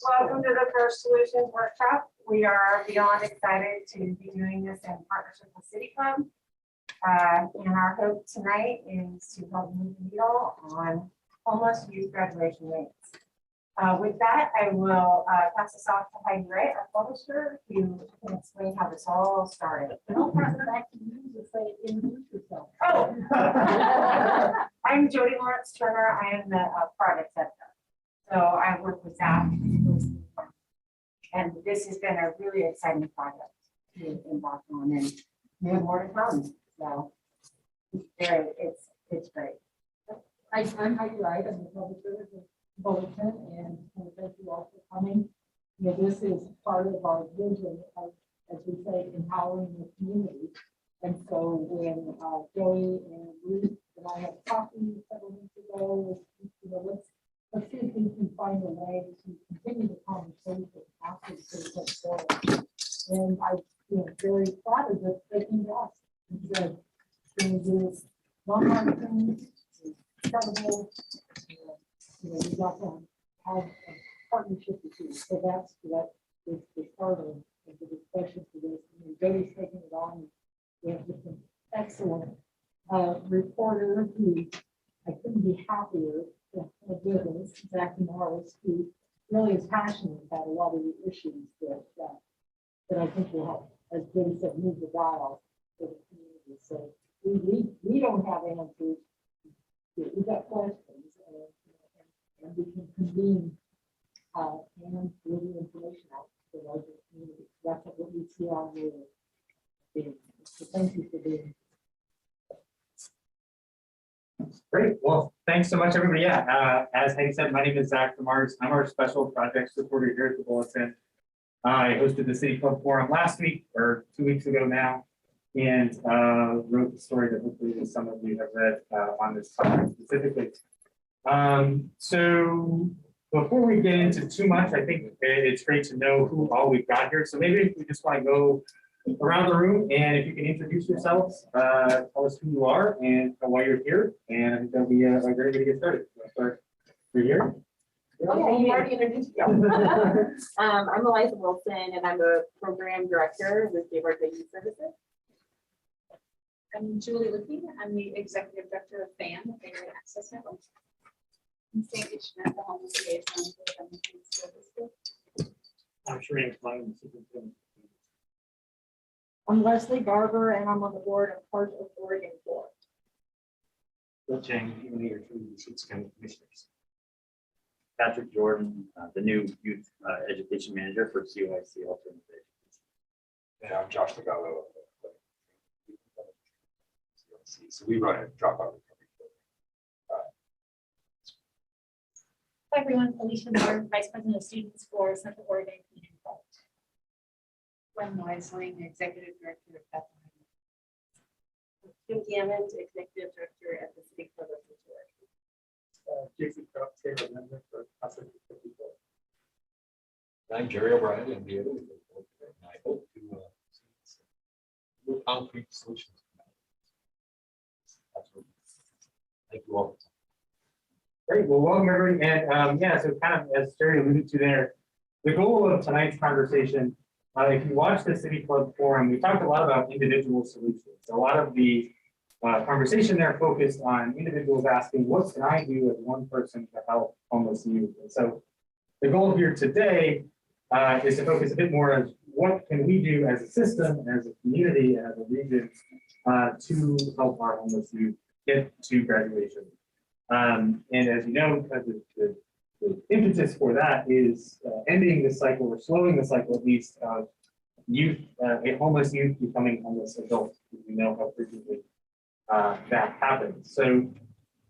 Welcome to the First Solutions Workshop. We are beyond excited to be doing this in partnership with City Club. And our hope tonight is to help move the needle on homeless youth graduation rates. With that, I will pass this off to Heidi Wright, our publisher, who can explain how this all started. I'll pass it back to you to say, introduce yourself. Oh, I'm Jody Lawrence Turner. I am the project editor. So I work with Zack, and this has been a really exciting project to embark on, and we have more to come. So it's great. I'm Heidi Wright. I'm the publisher of the Bulletin, and thank you all for coming. You know, this is part of our vision of, as we say, empowering the community. And so when Joey and Ruth and I had coffee several weeks ago, you know, let's see if we can find a way to continue the conversation after the case forward. And I feel very flattered that they came to us and said, "Can we do one more thing? Incredible. You know, we got to have a partnership with you." So that's what is the start of the discussion for this. And Jody's taking it on. We have just an excellent reporter who I couldn't be happier with us, Zack Demars, who really is passionate about a lot of the issues that I think will help, as Jody said, move the dial for the community. So we don't have answers. We've got questions, and we can convene and give the information out to the larger community. That's what we see on the. So thank you for being. Great. Well, thanks so much, everybody. Yeah, as Heidi said, my name is Zack Demars. I'm our special projects reporter here at the Bulletin. I hosted the City Club Forum last week, or 2 weeks ago now, and wrote the story that hopefully some of you have read on this topic specifically. So before we get into too much, I think it's great to know who all we've got here. So maybe we just want to go around the room, and if you can introduce yourselves, tell us who you are and why you're here, and I think that'll be a great way to get started. Start for here. Okay, you already introduced you. I'm Eliza Wilson, and I'm a program director with Gabriel Youth Services. I'm Julie Lippy. I'm the executive director of FAN, the Family Access Network. I'm Sandy Schmidt, the homeless liaison for the Family Services. I'm Shereen Klein, superintendent. I'm Leslie Garber, and I'm on the board of part of Oregon Board. Bill Chang, human leader through the Sheets County Commissioners. Patrick Jordan, the new youth education manager for CYC Alternative Education. And I'm Josh Tagallo. So we run a dropout recovery program. Hi everyone, Alicia Moore, Vice President of Students for Central Oregon Community College. Gwen Noisling, Executive Director of Bethlehem. Kim Gammond, executive director at the City Club of Detroit. Jason Cox, Taylor member for Casa de People. I'm Jerry O'Brien, MBA, and I hope to see some concrete solutions. Thank you all. Great. Well, welcome everybody. And yeah, so kind of as Jerry alluded to there, the goal of tonight's conversation, if you watch the City Club Forum, we talked a lot about individual solutions. A lot of the conversation there focused on individuals asking, what can I do as one person to help homeless youth? And so the goal here today is to focus a bit more on what can we do as a system, as a community, as a region to help our homeless youth get to graduation. And as you know, the impetus for that is ending the cycle, or slowing the cycle at least, of youth, homeless youth becoming homeless adults. We know how frequently that happens. So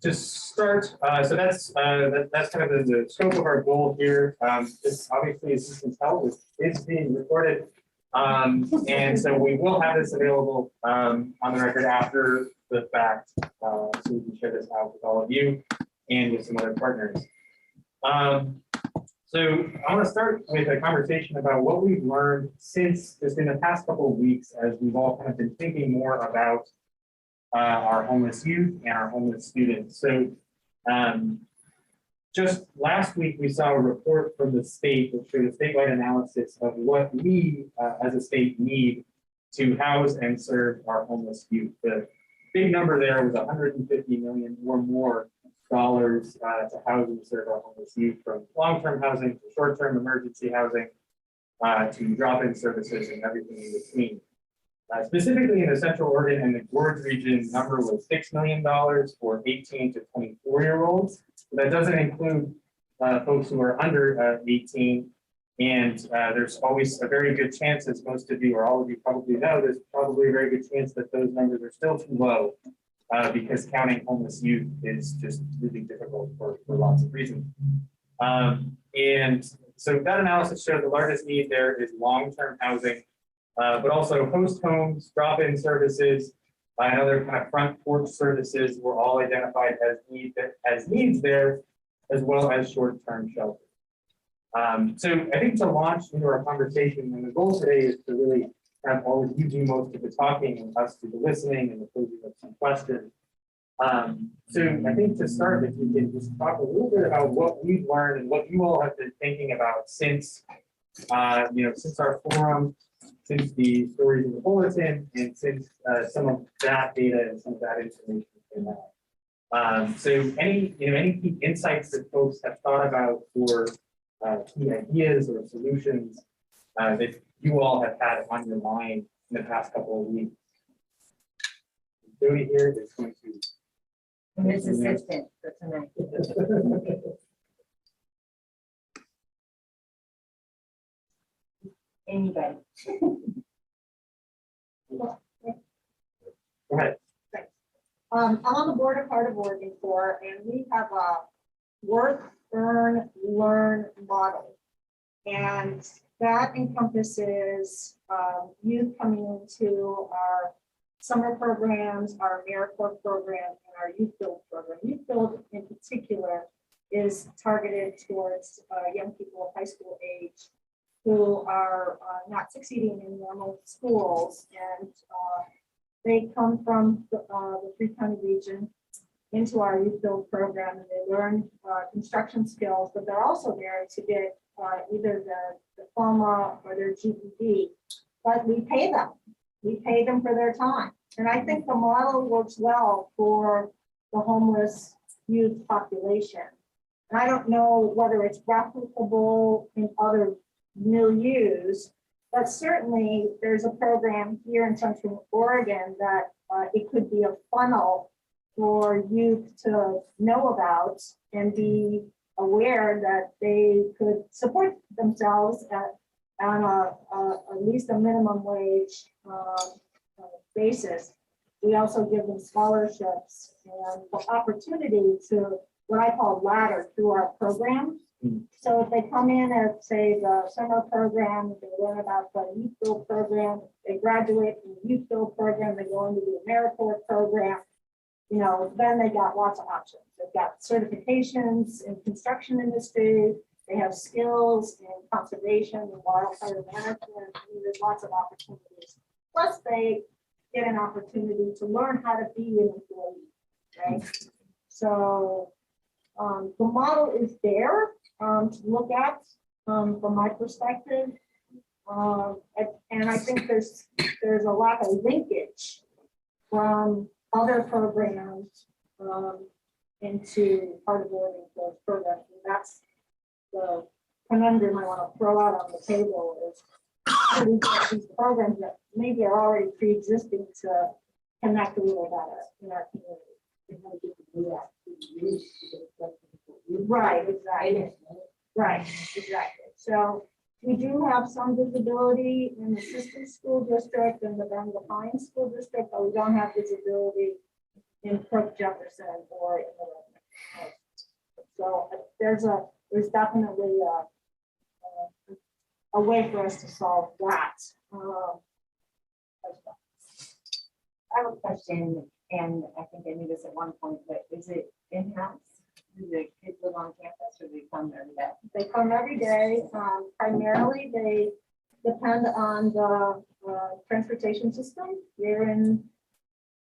to start, so that's kind of the scope of our goal here. This obviously, as you can tell, is being recorded. And so we will have this available on the record after the fact, so we can share this out with all of you and with some other partners. So I want to start with a conversation about what we've learned since just in the past couple of weeks, as we've all kind of been thinking more about our homeless youth and our homeless students. So just last week, we saw a report from the state that showed a statewide analysis of what we, as a state, need to house and serve our homeless youth. The big number there was 150 million or more dollars to house and serve our homeless youth, from long-term housing to short-term emergency housing to drop-in services and everything in between. Specifically in the Central Oregon and the Gorge region, number was $6 million for 18 to 24-year-olds. That doesn't include folks who are under 18. And there's always a very good chance, as most of you or all of you probably know, there's probably a very good chance that those numbers are still too low because counting homeless youth is just really difficult for lots of reasons. And so that analysis showed the largest need there is long-term housing, but also host homes, drop-in services, and other kind of front porch services were all identified as needs there, as well as short-term shelter. So I think to launch into our conversation, and the goal today is to really have all of you do most of the talking and us do the listening and the posing of some questions. So I think to start, if you can just talk a little bit about what we've learned and what you all have been thinking about since, since our forum, since the stories in the bulletin, and since some of that data and some of that information came out. So any key insights that folks have thought about for key ideas or solutions that you all have had on your mind in the past couple of weeks? Jody here is going to. His assistant for tonight. Anybody. Go ahead. I'm on the board of Heart of Oregon Corps, and we have a work, earn, learn model. And that encompasses youth coming into our summer programs, our AmeriCorps program, and our Youth Build program. Youth Build in particular is targeted towards young people of high school age who are not succeeding in normal schools, and they come from the three-county region into our Youth Build program, and they learn construction skills, but they're also there to get either the diploma or their GED, but we pay them. We pay them for their time. And I think the model works well for the homeless youth population. And I don't know whether it's replicable in other milieus, but certainly there's a program here in Central Oregon that it could be a funnel for youth to know about and be aware that they could support themselves on at least a minimum wage basis. We also give them scholarships and the opportunity to what I call ladder through our program. So if they come in at, say, the summer program, they learn about the Youth Build program, they graduate from the Youth Build program, they go into the AmeriCorps program, then they got lots of options. They've got certifications in construction industry, they have skills in conservation and wildfire management. There's lots of opportunities. Plus, they get an opportunity to learn how to be an employee, right? So the model is there to look at from my perspective. And I think there's a lot of linkage from other programs into part of Oregon Corps programs. And that's the conundrum I want to throw out on the table is how do we get these programs that maybe are already pre-existing to connect a little better in our community. Right, exactly. Right, exactly. So we do have some visibility in the Sister School District and the Bengal Pines School District, but we don't have visibility in Crook Jefferson or in the Redmond. So there's definitely a way for us to solve that. I have a question, and I think I knew this at one point, but is it in-house? Do the kids live on campus or do they come every day? They come every day. Primarily, they depend on the transportation system here in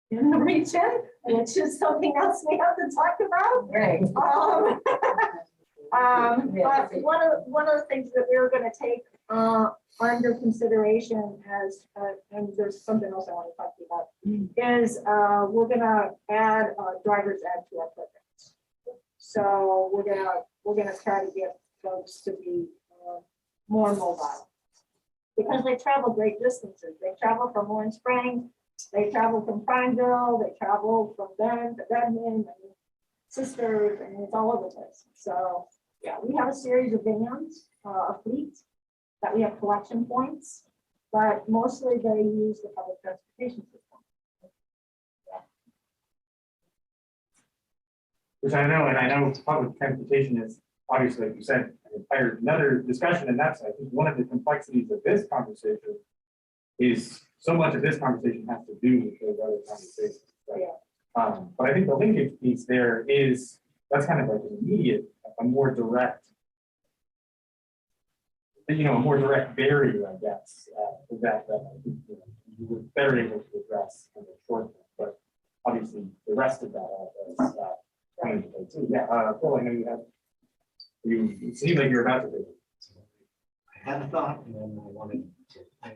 the region, which is something else we have to talk about. Right. But one of the things that we're gonna take, under consideration as, and there's something else I want to talk to you about, is, we're gonna add a driver's ed to our programs. So we're gonna try to get folks to be, more mobile. Because they travel great distances. They travel from Orange Springs, they travel from Prineville, they travel from Bend to Redmond, and Sisters, and it's all over the place. So, yeah, we have a series of vans, a fleet, that we have collection points, but mostly they use the public transportation system. Which I know, and I know public transportation is obviously, like you said, another discussion, and that's, I think, one of the complexities of this conversation is so much of this conversation has to do with those other conversations. Right? But I think the linkage piece there is, that's kind of like an immediate, a more direct, a more direct barrier, I guess, that I think, you were better able to address in the short term. But obviously, the rest of that all does come into play too. Yeah, Phil, I know you have. You seem like you're about to do. I had a thought, and then I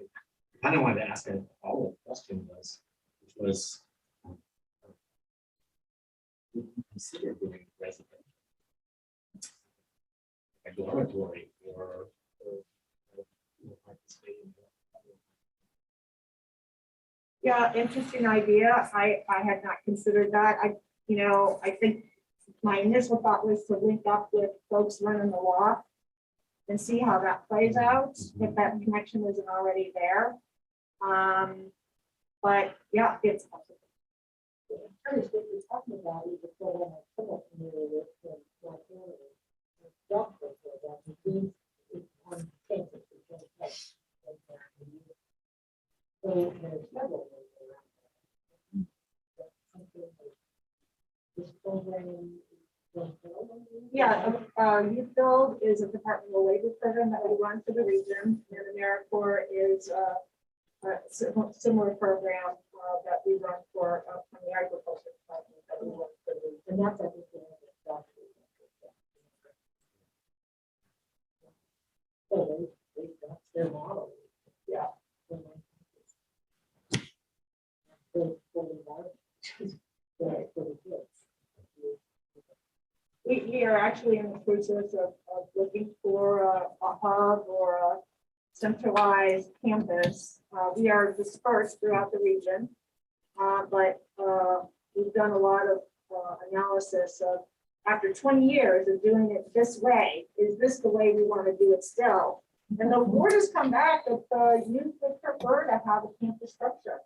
kind of wanted to ask a follow-up question which was, would you consider doing residential? A dormitory or participate in that? Yeah, interesting idea. I had not considered that. I think my initial thought was to link up with folks running the law and see how that plays out, if that connection isn't already there. But yeah, it's possible. I was talking about it before when I put up in the doctor for that. On campus. So there's several ways around that. This program. Yeah, Youth Build is a Department of Labor program that we run for the region, and AmeriCorps is a similar program that we run for from the agriculture department that we run for the region. And that's everything. So that's their model. Yeah. We are actually in the process of looking for a hub or a centralized campus. We are dispersed throughout the region, but we've done a lot of analysis of, after 20 years of doing it this way, is this the way we want to do it still? And the board has come back that the youth would prefer to have a campus structure.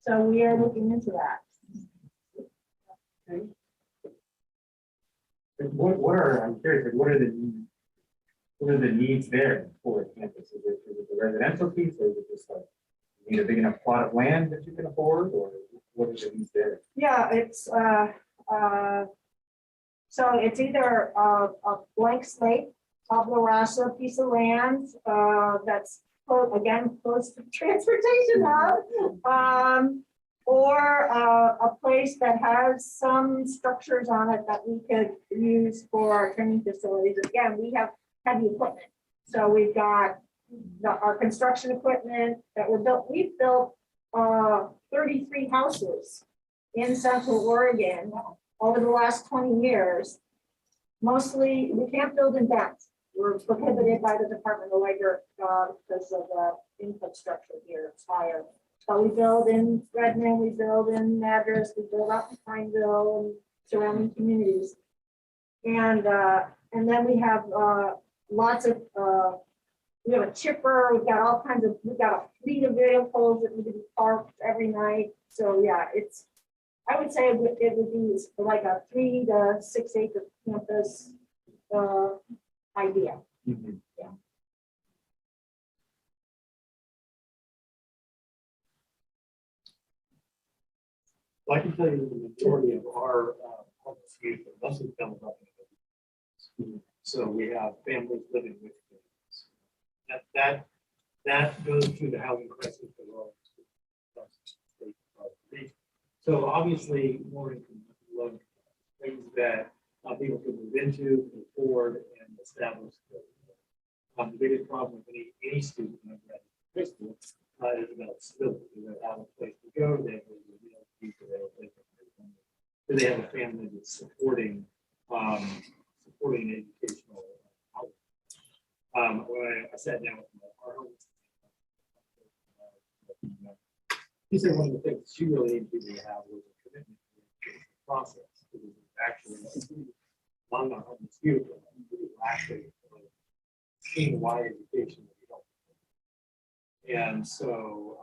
So we are looking into that. Okay. I'm curious, what are the needs there for a campus? Is it the residential piece, or is it just like, you need a big enough plot of land that you can afford, or what are the needs there? Yeah, it's so it's either a blank slate, tabula rasa piece of land that's again close to transportation hub, or a place that has some structures on it that we could use for our training facilities. Again, we have heavy equipment, so we've got our construction equipment that we've built 33 houses in Central Oregon over the last 20 years. Mostly, we can't build in Bend. We're prohibited by the Department of Labor because of the input structure here, it's higher. So we build in Redmond, we build in Madras, we build up in Pineville and surrounding communities. And then we have lots of, we have a chipper, we've got all kinds of, we've got a fleet of vehicles that need to be parked every night. So yeah, I would say it would be like a 3 to 6 acre campus idea. Mm-hmm. Yeah. Well, I can tell you the majority of our homeless youth are mostly coming up. So we have families living with families. That goes through the housing crisis as well. So obviously more income, low income, things that people can move into, move forward, and establish. The biggest problem with any student in high school is about stability. Do they have a place to go? Do they have a place to live? Do they have a family that's supporting educational outreach? When I sat down with our homeless, he said one of the things she really needed to have was a commitment to the process. Because actually, among our homeless youth, actually seeing why education would be helpful. And so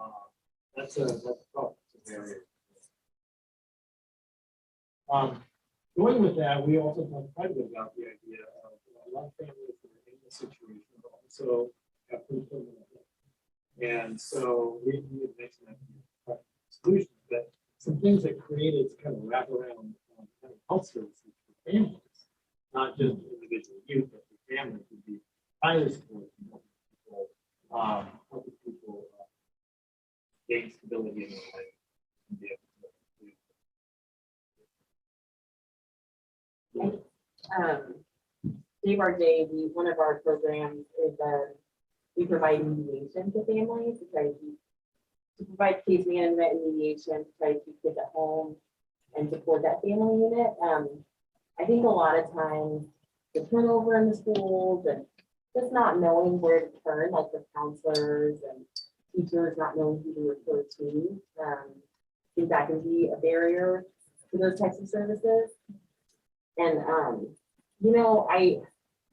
that's a problem. It's a barrier. Going with that, we also talked quite a bit about the idea of a lot of families that are in this situation but also have pre-criminal history. And so we had mentioned that solutions, but some things that created kind of wraparound kind of health services for families, not just individual youth, but for families would be highly supportive people, helping people gain stability in their life and be able to Dave our day, one of our programs is we provide mediation to families to provide case management and mediation to try to keep kids at home and support that family unit. I think a lot of times the turnover in the schools and just not knowing where to turn, like the counselors and teachers not knowing who to refer to, I think that can be a barrier to those types of services. And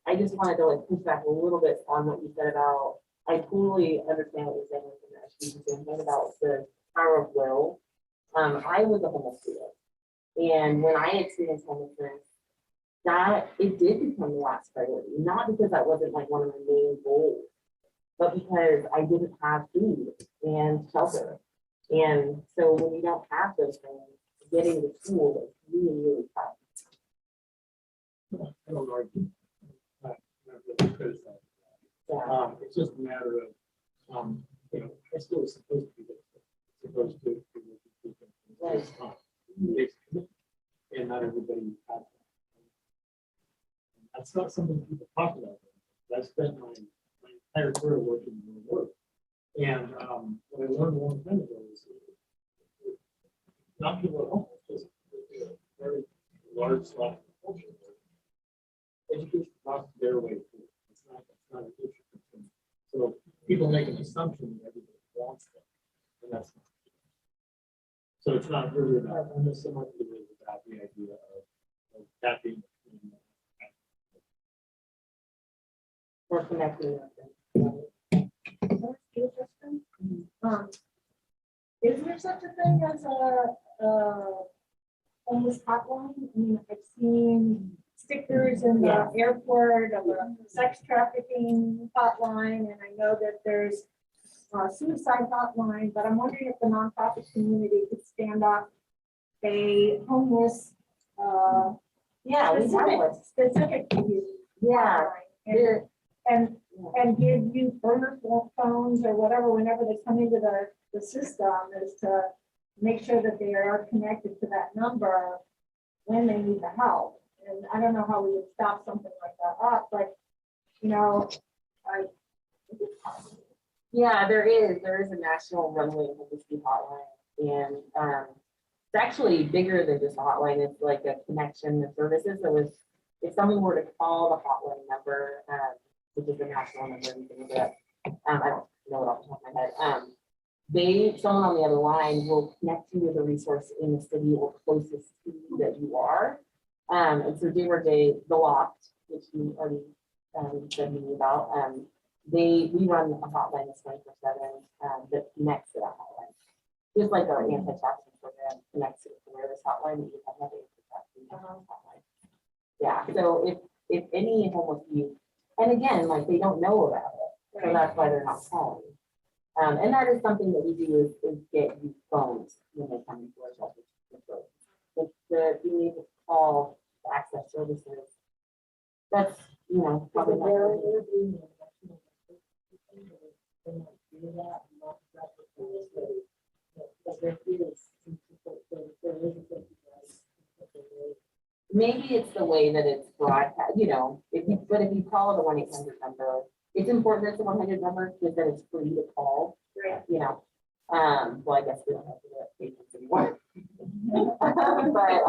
I just wanted to like push back a little bit on what you said about, I totally understand what you're saying with the standpoint about the power of will. I was a homeless student, and when I experienced homelessness, that it did become the last priority, not because that wasn't like one of my main goals, but because I didn't have food and shelter. And so when you don't have those things, getting to school is really, really tough. I don't argue. Not really criticize that. It's just a matter of, high school is supposed to be this. It's supposed to be Right. It's commitment, and not everybody has that. And that's not something people talk about. I spent my entire career working in the work. And what I learned a long time ago is not people at home, it's just a very large swath of culture. Education costs their way through. It's not an issue. So people make an assumption that everybody wants them, and that's not true. So it's not really about almost so much as it is about the idea of that being Or connecting with them. Is there such a thing as a homeless hotline? I mean, I've seen stickers in the airport of a sex trafficking hotline, and I know that there's a suicide hotline, but I'm wondering if the nonprofit community could stand up a homeless, We have one. specific to you. Yeah. And give you burner phones or whatever, whenever they come into the system, is to make sure that they are connected to that number when they need the help. And I don't know how we would stop something like that up, but, Yeah, there is a national runway homelessness hotline, and it's actually bigger than just a hotline. It's like a connection of services. So if someone were to call the hotline number, which is a national number, you can look it up. I don't know it off the top of my head. Someone on the other line will connect you with a resource in the city or closest to you that you are. And so day, the Loft, which you already said to me about, we run a hotline that's 24/7 that connects to that hotline. Just like our anti-trafficking program connects to the awareness hotline, we have another anti-trafficking hotline. Yeah, so if any homeless youth, and again, like they don't know about it, so that's why they're not calling. And that is something that we do is get youth phones when they come into our shelter. The being able to call to access services, that's, probably not. maybe it's the way that it's broadcast, you know, but if you call the 1-800 number, it's important that it's a 100 number because then it's free to call, Right. you know. Well, I guess we don't have to do that patients anymore. But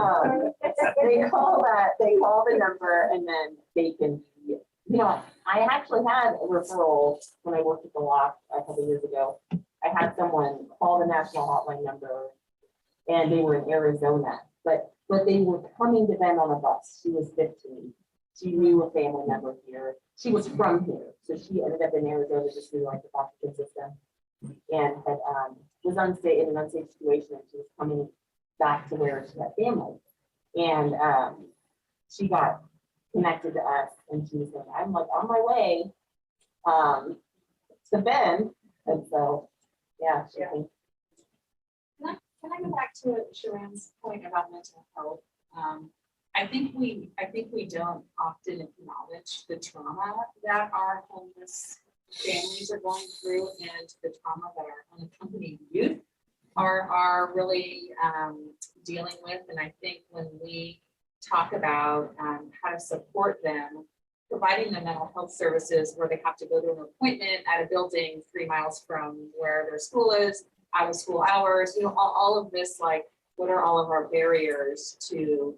they call the number and then they can, you know, I actually had a referral when I worked at the loft a couple years ago. I had someone call the national hotline number and they were in Arizona, but they were coming to them on a bus. She was 15. She knew a family member here. She was from here. So she ended up in Arizona just through like the foster system and had, was in an unsafe situation and she was coming back to where she had family. And she got connected to us and she was like, I'm like on my way to Bend. And so, yeah, she Can I go back to Sharon's point about mental health? I think we don't often acknowledge the trauma that our homeless families are going through and the trauma that our unaccompanied youth are really dealing with. And I think when we talk about how to support them, providing them mental health services where they have to go to an appointment at a building 3 miles from where their school is, out of school hours, you know, all of this, like, what are all of our barriers to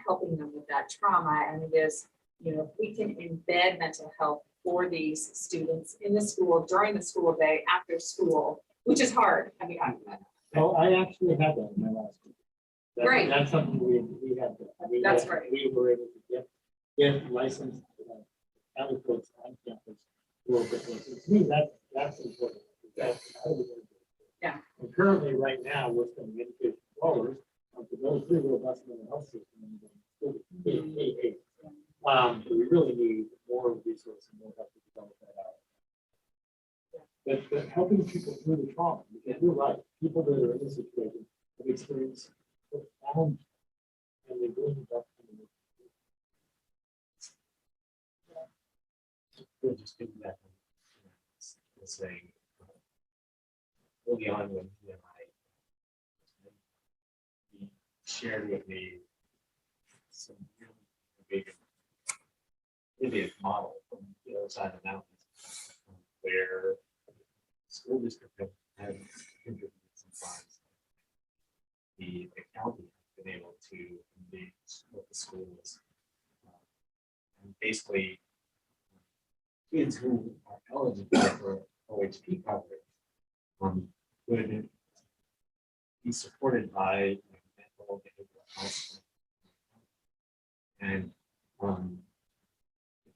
helping them with that trauma? And it is, you know, if we can embed mental health for these students in the school, during the school day, after school, which is hard. I mean, Oh, I actually had that in my last week. Great. That's something we had. That's right. We were able to get licensed advocates on campus. To me, that's important. That's how we do it. Yeah. And currently, right now, we're spending education dollars to go through the robust mental health system. We really need more resources and more help to develop that out. But helping people through the trauma, because you're right, people that are in this situation have experienced profound and they bring it up. We'll just do that. Saying early on when he and he shared with me some really big model from the other side of the mountains where the school district had contributed some funds. The county has been able to engage with the schools and basically kids who are eligible for OHP coverage would be supported by mental behavioral health. And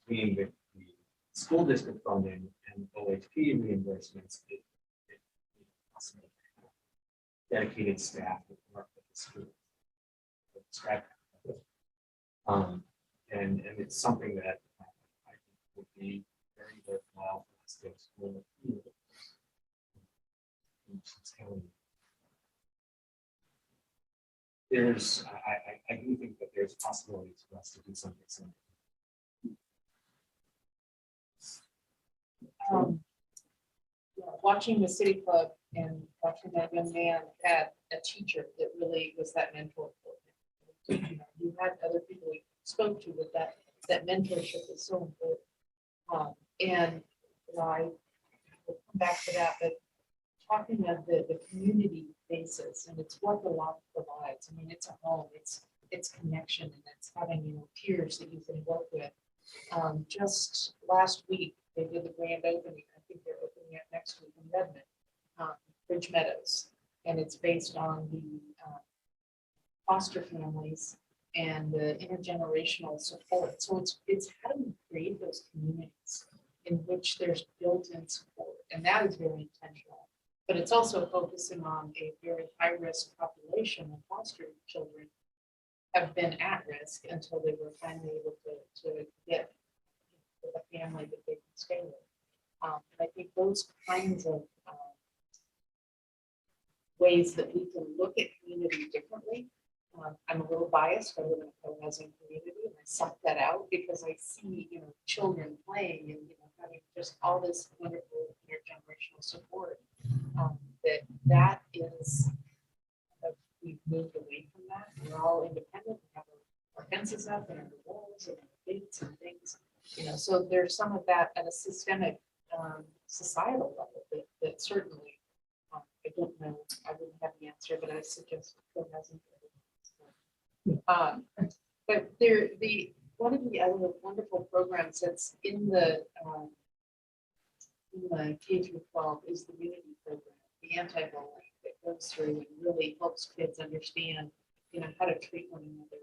between the school district funding and OHP reimbursements, it possible to have dedicated staff that work with the school. And it's something that I think would be very worthwhile for us to explore. I do think that there's possibilities for us to do something similar. Watching the City Club and watching that young man had a teacher that really was that mentor for him. You had other people we spoke to with that mentorship is so important. And I will come back to that, but talking of the community basis, and it's what the law provides. I mean, it's a home, it's connection, and it's having, you know, peers that you can work with. Just last week, they did the grand opening. I think they're opening it next week in Redmond, Bridge Meadows, and it's based on the foster families and the intergenerational support. So it's how do we create those communities in which there's built-in support, and that is very intentional. But it's also focusing on a very high-risk population of foster children have been at risk until they were finally able to get with a family that they can stay with. And I think those kinds of ways that we can look at community differently. I'm a little biased. I live in a co-housing community, and I suck that out because I see, you know, children playing and, you know, having just all this wonderful intergenerational support. That is, we've moved away from that. We're all independent. We have our fences up and the walls and gates and things, so there's some of that at a systemic, societal level that certainly, I don't know, I wouldn't have the answer, but I suggest it hasn't. But one of the other wonderful programs that's in the K through 12 is the Unity program, the anti-bullying that goes through and really helps kids understand, how to treat one another.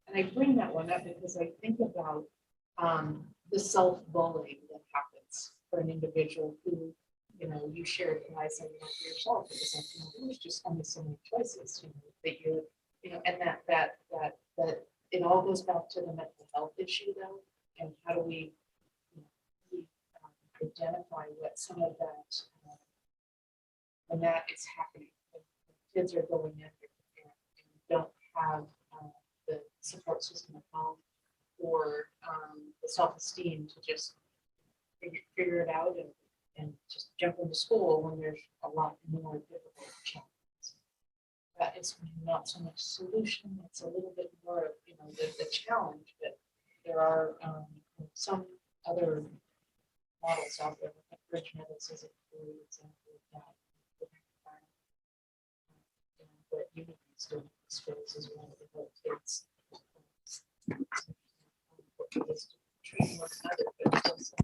And I bring that one up because I think about the self-bullying that happens for an individual who, you share advice on yourself. It's like, there's just only so many choices, that you're, and that it all goes back to the mental health issue though, and how do we identify what some of that, when that is happening, when kids are going in and don't have the support system at home or the self-esteem to just figure it out and just jump into school when there's a lot more difficult challenges. That is not so much solution, it's a little bit more of, the challenge, but there are some other models out there. Like Bridge Meadows is a great example of that. What Unity is doing in schools is one of the help kids. Treat one another, but also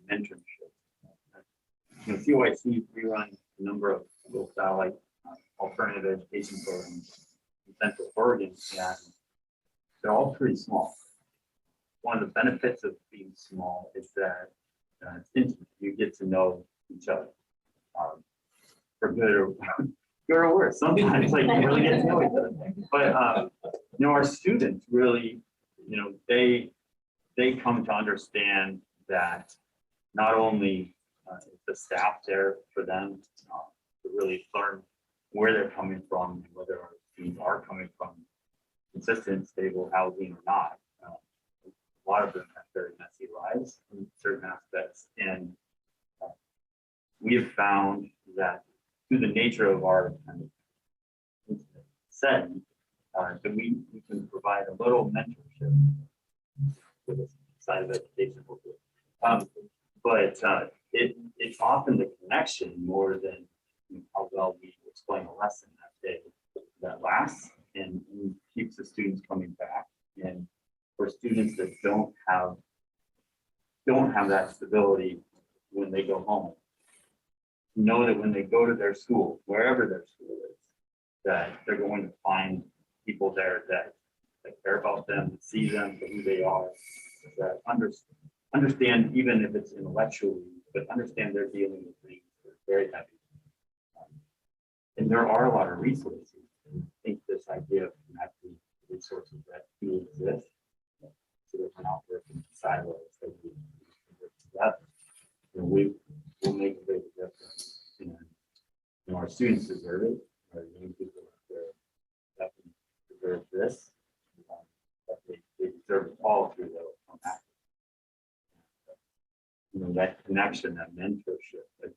Mentorship. CYC, we run a number of local satellite alternative education programs in Central Oregon, and they're all pretty small. One of the benefits of being small is that it's intimate. You get to know each other, for good or worse. Sometimes like you really get to know each other. But our students really, they come to understand that not only is the staff there for them to really learn where they're coming from and whether our students are coming from consistent, stable housing or not. A lot of them have very messy lives in certain aspects. And we have found that through the nature of our kind of setting, that we can provide a little mentorship for this side of education. But it's often the connection more than how well we explain a lesson that day that lasts and keeps the students coming back. And for students that don't have that stability when they go home, know that when they go to their school, wherever their school is, that they're going to find people there that care about them, that see them for who they are, that understand, even if it's intellectually, but understand they're dealing with things that are very heavy. And there are a lot of resources. And I think this idea of connecting resources that do exist, so that we're not working in silos, that we work together, and will make a big difference. And our students deserve it. Our young people out there definitely deserve this. But they deserve it all through the act. That connection, that mentorship. I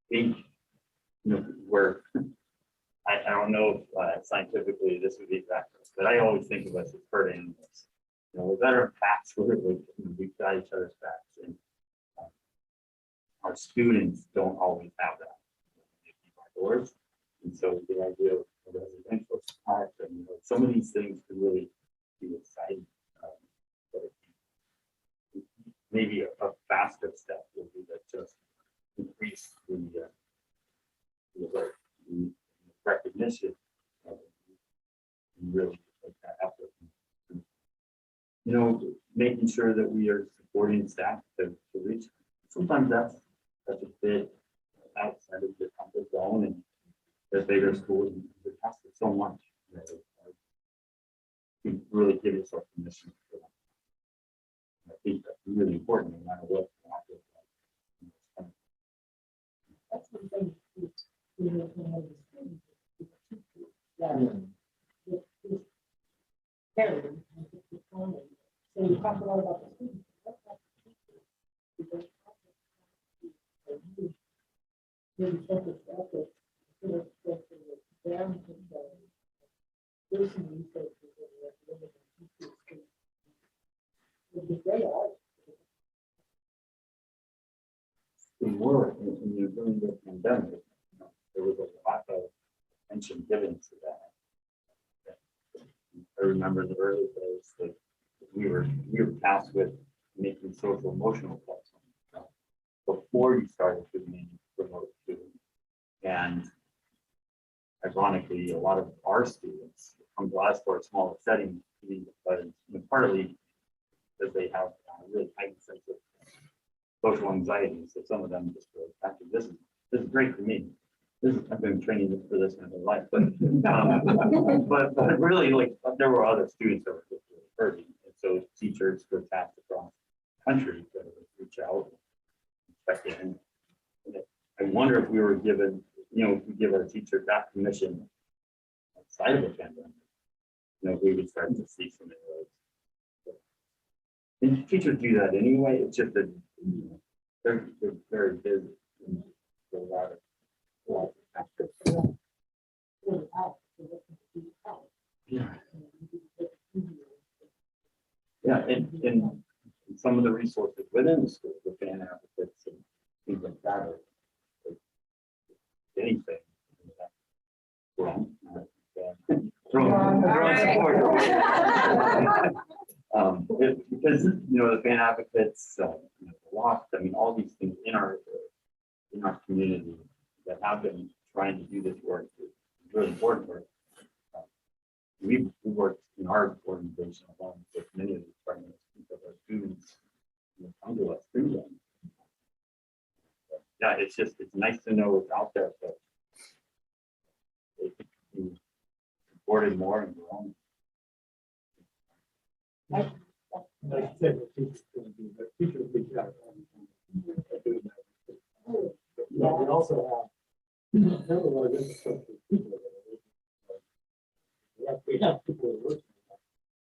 think, I don't know if scientifically this would be accurate, but I always think of us as herd animals. We're better facts, we've got each other's backs, and our students don't always have that. They keep our doors, and so the idea of a residential spot, and some of these things could really be exciting. But maybe a faster step would be to just increase the recognition of it and really make that effort. Making sure that we are supporting staff to reach. Sometimes that's a bit outside of the comfort zone, and the bigger schools it has to so much. You really give yourself permission for that. I think that's really important no matter what. That's one thing. So you talk a lot about the students. What about the teachers? Because person you said. Would be great, We were, during the pandemic, there was a lot of attention given to that. I remember the early days that we were tasked with making social emotional assessments before you started doing any remote tutoring. And ironically, a lot of our students come to us for a smaller setting, but partly because they have a really heightened sense of social anxiety. So some of them just go, actually, this is great for me. I've been training for this my whole life, but really, like, there were other students that were just really hurting, and so teachers were tasked across the country to reach out, check in. I wonder if we were given, if we give our teachers that permission outside of the pandemic, we would start to see some inroads. And teachers do that anyway. It's just that they're very busy. And a lot of yeah, and some of the resources within the school, the fan advocates and things like that, are anything. Because the fan advocates, the loft, all these things in our community that have been trying to do this work is really important work. We worked in our organization along with many of these partners because our students come to us through them. Yeah, it's nice to know it's out there, but it can be supported more and grown. Like I said, the teachers can do, but teachers reach out all the time. They're doing that. But we also have several of our infrastructure people that are working. We have people that are working.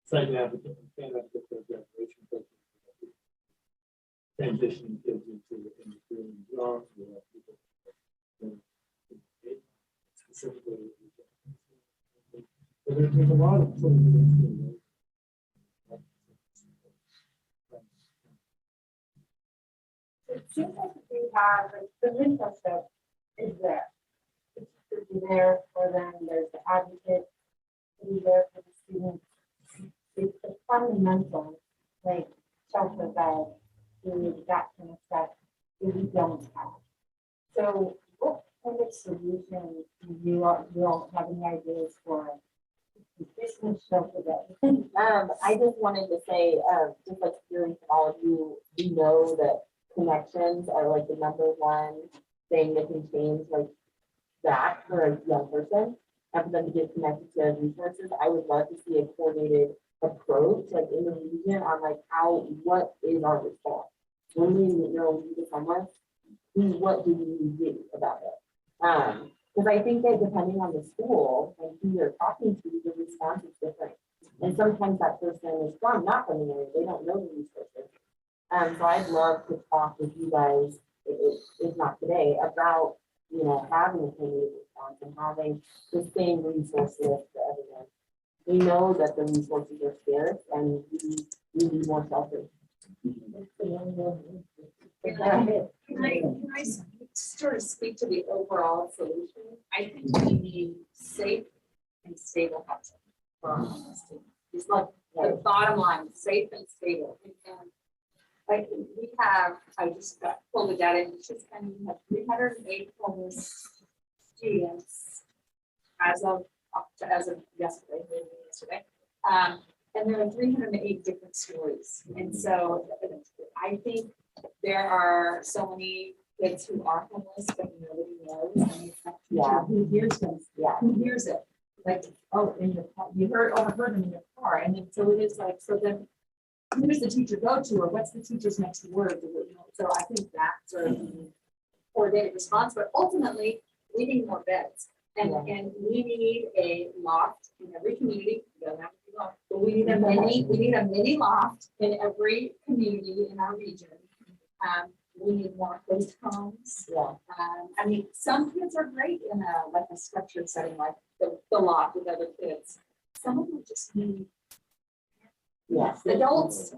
Site advocates, fan advocates, graduation programs. Transitioning kids into doing jobs. We have people specifically. So there's a lot of things. It seems like we have, the infrastructure is there. It's to be there for them, there's the advocate, to be there for the students. It's the fundamental, like shelter bed, food, that kind of stuff, that we don't have. So what kind of solution do you all have any ideas for this shelter bed? I just wanted to say, just like hearing from all of you, we know that connections are like the number one thing that can change like that for a young person, and for them to get connected to resources. I would love to see a coordinated approach, like in the region, on like what is our response when we meet with someone. What do we do about it? Because I think that depending on the school and who you're talking to, the response is different. And sometimes that person is not from the area, they don't know the resources. So I'd love to talk with you guys, if not today, about having a community response and having the same resources for everyone. We know that the resources are scarce and we need more shelters. Can I sort of speak to the overall solution? I think we need safe and stable housing for our homeless students. It's like the bottom line, safe and stable. And like we have, I just got pulled the data, we have 308 homeless students as of yesterday. And there are 308 different stories. And so I think there are so many kids who are homeless, but nobody knows. And it's not who hears them? Yeah. Who hears it? Like, oh, in your car, you overheard them in your car. And then so it is like, so then who does the teacher go to, or what's the teacher's next words? So I think that's sort of coordinated response, but ultimately we need more beds. And we need a loft in every community. You don't have to be loft, but we need a mini loft in every community in our region. We need more host homes. Yeah. I mean, some kids are great in a structured setting like the loft with other kids. Some of just need Yes. adults.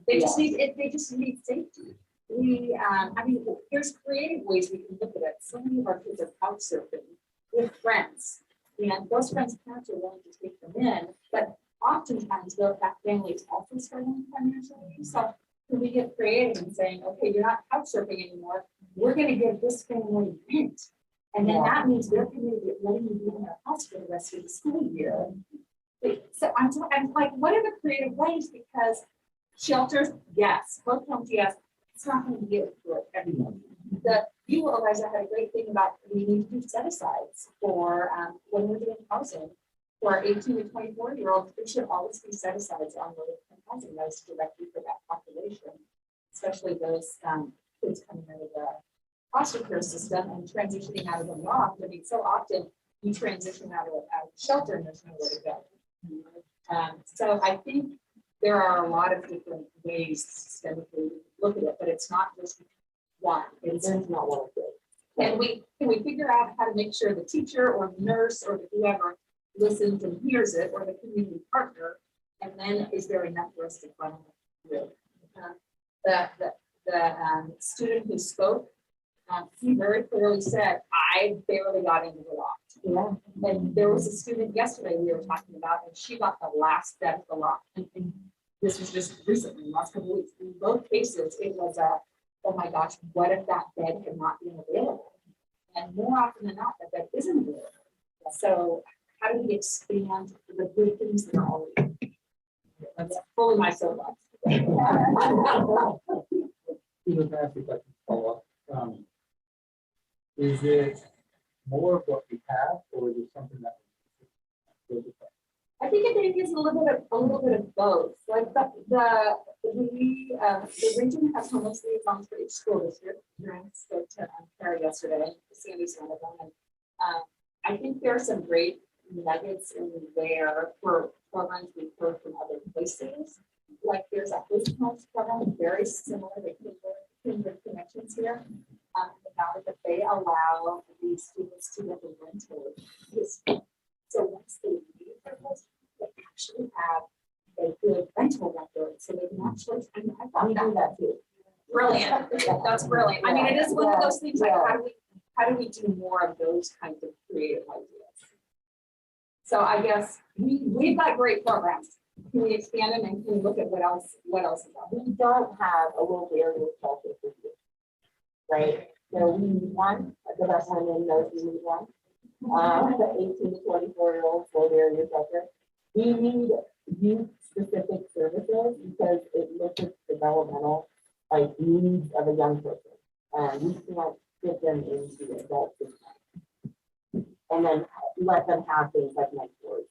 They just need, they just need safety. I mean, there's creative ways we can look at it. So many of our kids are couch surfing with friends. And those friends' parents are willing to take them in, but oftentimes they'll have families also struggling financially. So can we get creative and saying, okay, you're not couch surfing anymore. We're gonna give this family rent. And then that means they're committed to letting you be in their house for the rest of the school year. So I'm like, what are the creative ways? Because shelters, yes, homes, yes, it's not gonna be it for everyone. You, Eliza, had a great thing about we need to do set asides for when we're doing housing. For 18 to 24-year-olds, there should always be set asides on low-income housing that is directly for that population, especially those kids coming out of the foster care system and transitioning out of the loft. I mean, so often you transition out of shelter and there's nowhere to go. So I think there are a lot of different ways systemically to look at it, but it's not just one. It's not one of those. and can we figure out how to make sure the teacher or the nurse or the whoever listens and hears it, or the community partner, and then is there enough for us to funnel through? The student who spoke, he very clearly said, I barely got into the loft. Yeah. And there was a student yesterday we were talking about, and she got the last bed of the loft. And this was just recently, last couple of weeks. In both cases, it was oh my gosh, what if that bed had not been available? And more often than not, that bed isn't available. So how do we expand the good things that are already? That's fully my soapbox. Peter, can I ask you a question, follow up? Is it more of what we have, or is it something that? I think it is a little bit of both. Like the region has homeless liaisons for each school district. I spoke to Carrie yesterday. Sandy's one of them, and I think there are some great nuggets in there for programs we've heard from other places. Like there's a host homes program, very similar to Kindred Connections here. The valley that they allow these students to get the rental. So once they leave their host, they actually have a good rental record. So they can actually, I mean, I thought that too. Brilliant. That's brilliant. I mean, it is one of those things like how do we do more of those kinds of creative ideas? So I guess we've got great programs. Can we expand them and can we look at what else is out there? We don't have a low barrier shelter for you, right? So we need one, the best one in knows we need one. The 18 to 24-year-olds low barrier shelter. We need youth specific services because it looks at developmental like needs of a young person. We can't fit them into adult system. And then let them have things like mentors.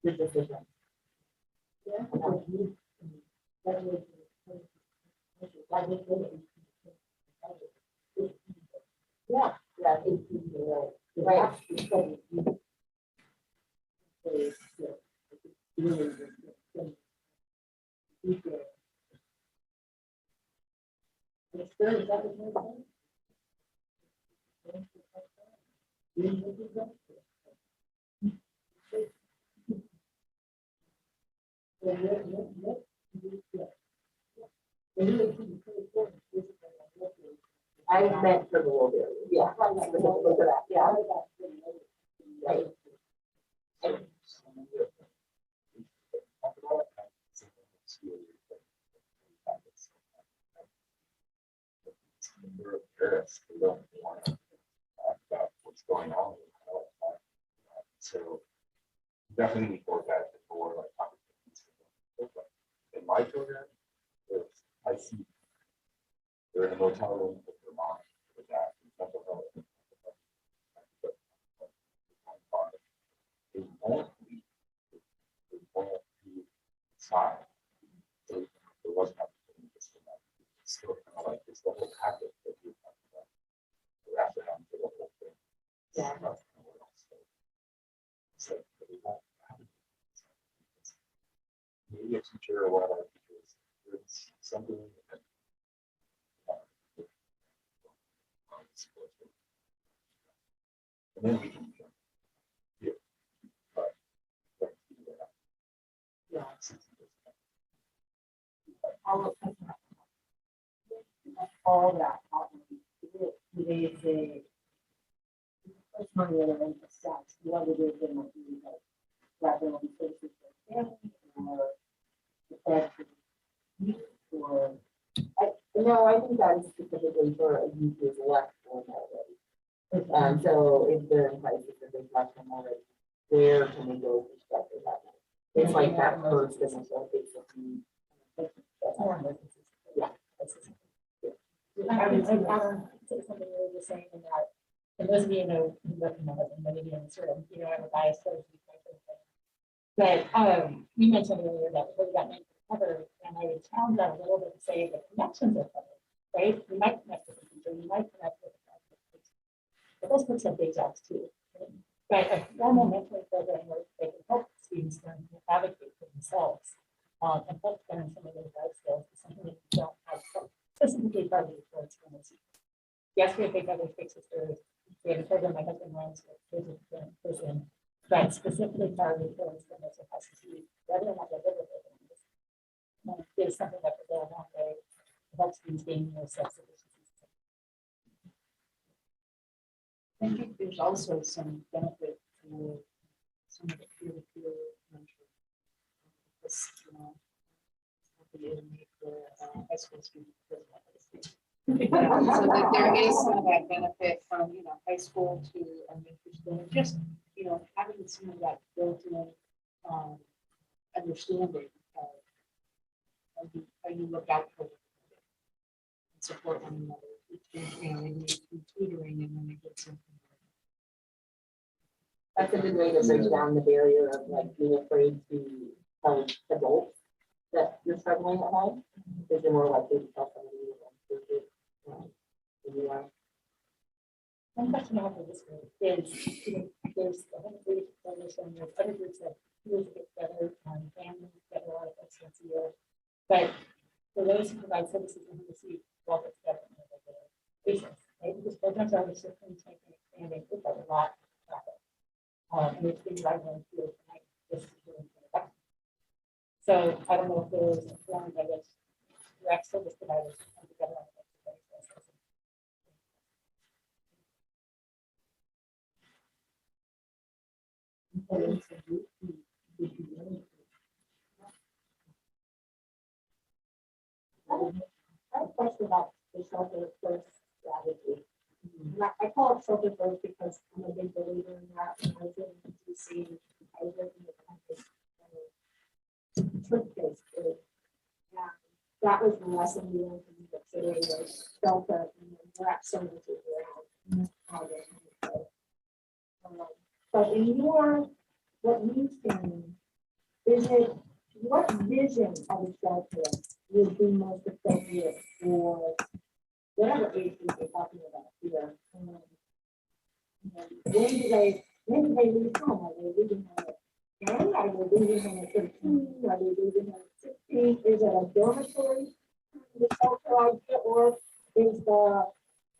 Your decision. Yeah, yeah, 18-year-old. Right. I meant for the low barrier. Yeah. Specifically for that. Yeah. Right. Number of parents who don't want to talk about what's going on. So definitely for that, for like opportunities. In my program, I see they're in a motel room with their mom, with that, mental health. They won't leave. They won't be inside. So there wasn't opportunity to see that. It's still kind of like it's the whole package that you talked about. Wrap it on for the whole thing. Yeah. So we won't have it. Maybe a teacher or whatever, because it's something that and then we can. Yeah. But All that. They say, what's money that are in the stats, what it is, they might be like, rather than services for family or the fact that or No, I think that is specifically for a youth who's left home already. So if they're in crisis, if they've left home already, where can they go for stuff like that? It's like that first initial basically. Yeah. I would say something you were just saying in that, and those of you know, many of you in this room, you know, I'm a bias towards these kinds of things. But you mentioned earlier that we got named covered, and I would challenge that a little bit to say the connections are covered, right? You might connect with the teacher, you might connect with the parents, but those folks have day jobs too. But a formal mentoring program where they can help students learn to advocate for themselves and help learn some of those life skills is something that you don't have specifically targeted towards families. Yes, we have big other big sisters. We have a program my husband runs with kids in prison, but specifically targeted towards families with custody, whether or not they live with it. Is something that could go a long way to help students gain more self-sufficiency. I think there's also some benefit for some of the peer-to-peer mentoring. This, you know, the need for high school students. So that there is some of that benefit from, you know, high school to elementary school, just, you know, having some of that built-in understanding of how you look out for one another and support one another, you know, in tutoring and when they get something. That's a good way to break down the barrier of like being afraid to tell adults that you're struggling at home, because you're more likely to tell somebody than you are. One question I have for this group is, you know, there's a whole group of coalition, there's other groups that peers get together, families get a lot of folks once a year. But for those who provide services and who receive welfare together on a regular basis, right? Because programs are certainly taking expanding, we've got a lot of traffic. And it's things I want to do tonight, this is really effective. So I don't know if there's a form that is direct service providers to come together on a regular basis. I have a question about the shelter first strategy. I call it shelter first because I'm a big believer in that. When I was living in DC, I was working with church-based group. And that was the lesson we learned from New York City was shelter and then wrap services around how they can go. But in your, what you've seen, is it, what vision of a shelter would be most appropriate for whatever age group we're talking about here? When do they leave home? Are they leaving home at 10? Are they leaving home at 13? Are they leaving home at 16? Is it a dormitory, the shelter idea, or is that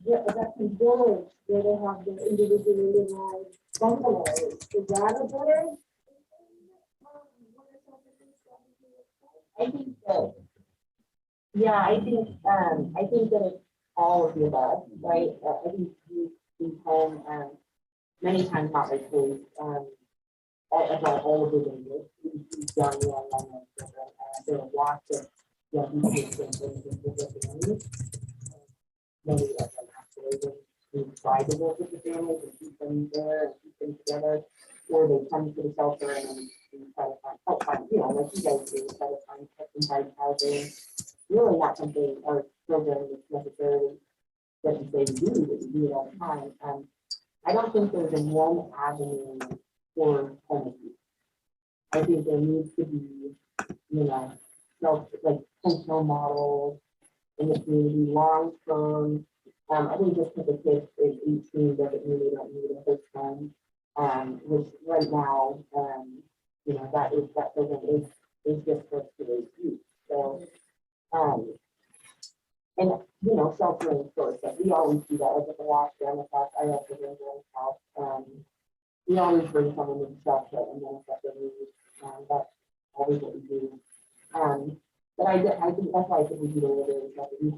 the village where they have the individual little bungalows? Is that a better? I think that, yeah, I think that it's all of the above, right? I think we home many times not like fully all of the dangerous. We've done the online children, there are lots of young people with their families. Many of them actually we try to work with the families and keep them there and keep them together, or they come to the shelter and we try to help find, you know, like you guys do, try to find housing. Really not something our program is necessarily doesn't say to do, but we do it all the time. I don't think there's a one avenue for homelessness. I think there needs to be, you know, like functional models in the community long term. I think just because the kid is 18 doesn't mean they don't need a host home. Which right now, you know, that program is just for today's youth. So, and you know, sheltering first, like we always do that. Like at the last family class, I also bring their house. We always bring someone to the shelter and then if they leave, that's is what we do. But I think that's why I think we do a little bit of stuff. We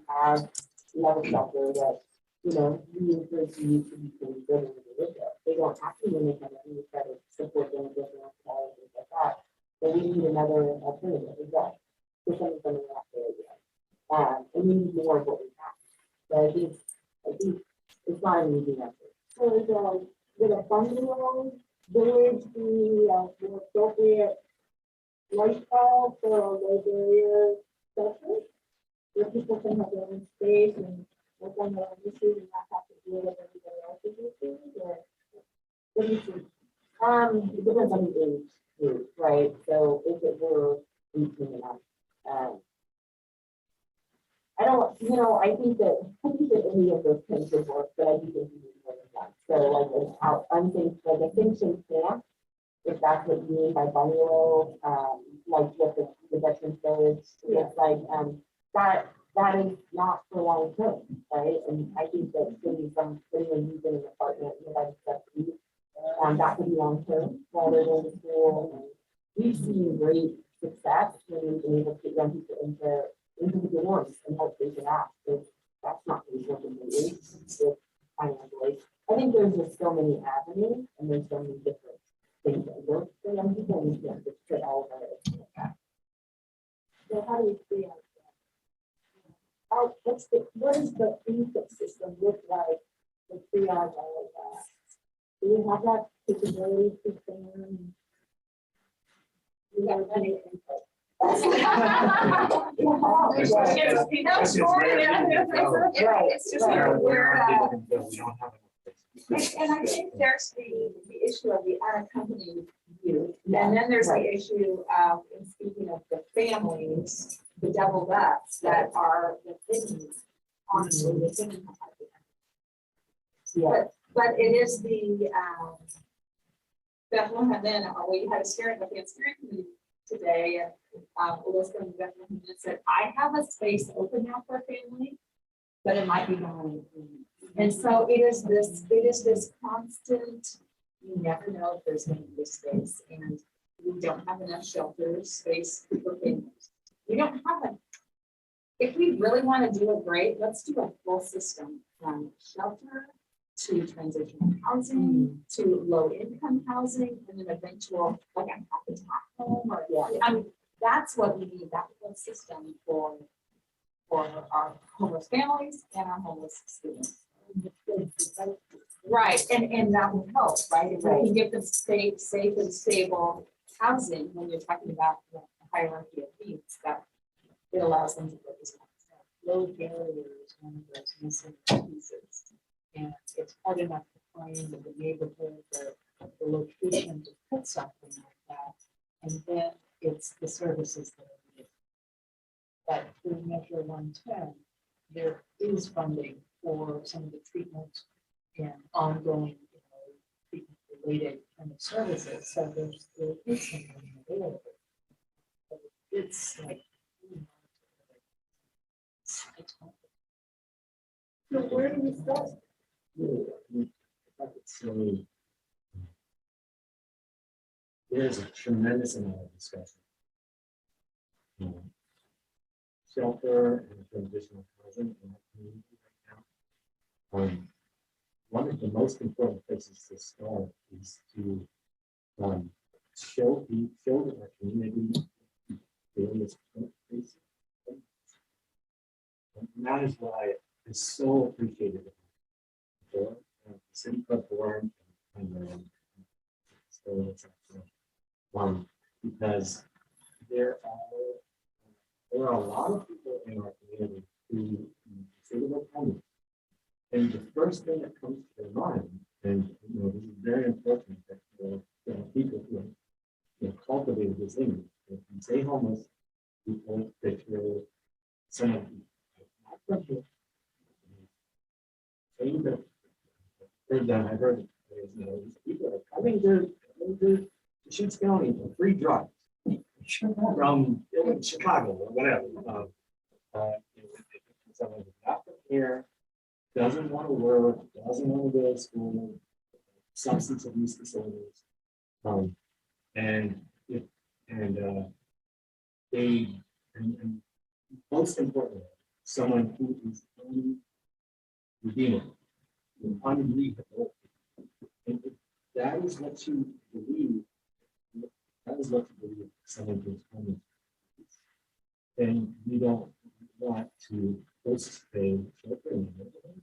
have a shelter that, you know, we encourage you to be pretty good when they live there. They don't have to make money, we try to support them with their and things like that. But we need another alternative as well. For something out there again. And we need more of what we have. So I think it's not an easy answer. So with a bungalow village be more appropriate lifestyle for those areas, especially where people can have their own space and work on their own issues and not have to deal with everybody else's issues, or what do you think? It depends on the age group, right? So if it were 18 and up, I don't, you know, I think that any of those things would work, but I do think we need more than that. So like I'm thinking like a thinking camp, if that's what you mean by bungalow, like what the veterans village, it's like that is not for long term, right? And I think that maybe anyone who's in an apartment, nobody's subsidy, that could be long term while they're going to school. And we've seen great success when we've been able to get young people into the divorce and help they can act. So that's not really something that is financially. I think there's just so many avenues and there's so many different things that work for young people, and we can't just put all of it like that. So how do we see out that? What does the input system look like to triage all of that? Do we have that capability to stand? We have plenty of input. It's just where, And I think there's the issue of the unaccompanied youth. And then there's the issue of, in speaking of the families, the double ups that are the things, honestly, the things. But it is the, Bethlehem, and then we had a steering committee today, and Alyssa and Bethlehem said, I have a space open now for a family, but it might be only. And so it is this constant, you never know if there's going to be a space, and we don't have enough shelters, space for families. We don't have a, if we really want to do it great, let's do a full system from shelter to transitional housing, to low income housing, and then eventual, like a habitat home, or, I mean, that's what we need, that whole system for our homeless families and our homeless students. Right, and that will help, right? If we can give them safe and stable housing, when you're talking about the hierarchy of needs, that it allows them to focus on stuff. Low barriers, one of those missing pieces. And it's hard enough to find in the neighborhood or the location to put something like that. And then it's the services that are needed. But through Measure 110, there is funding for some of the treatment and ongoing, treatment-related kind of services. So there is something available. But it's like, so where do we start? I could say there's a tremendous amount of discussion. Shelter and transitional housing in our community right now. One of the most important places to start is to show that our community is place. And that is why I so appreciated it. The City Club board and because there are a lot of people in our community who say they're homeless. And the first thing that comes to their mind, and this is very important that people who have cultivated this image. If you say homeless, people picture some of the I heard people are coming to Deschutes County for free drugs from Chicago or whatever. Someone who's not from here, doesn't want to work, doesn't want to go to school, substance abuse disorders, and most importantly, someone who is unredeemable, unrehabilitated. And if that is what you believe, that is what you believe, someone who's homeless. Then you don't want to host a shelter in the neighborhood.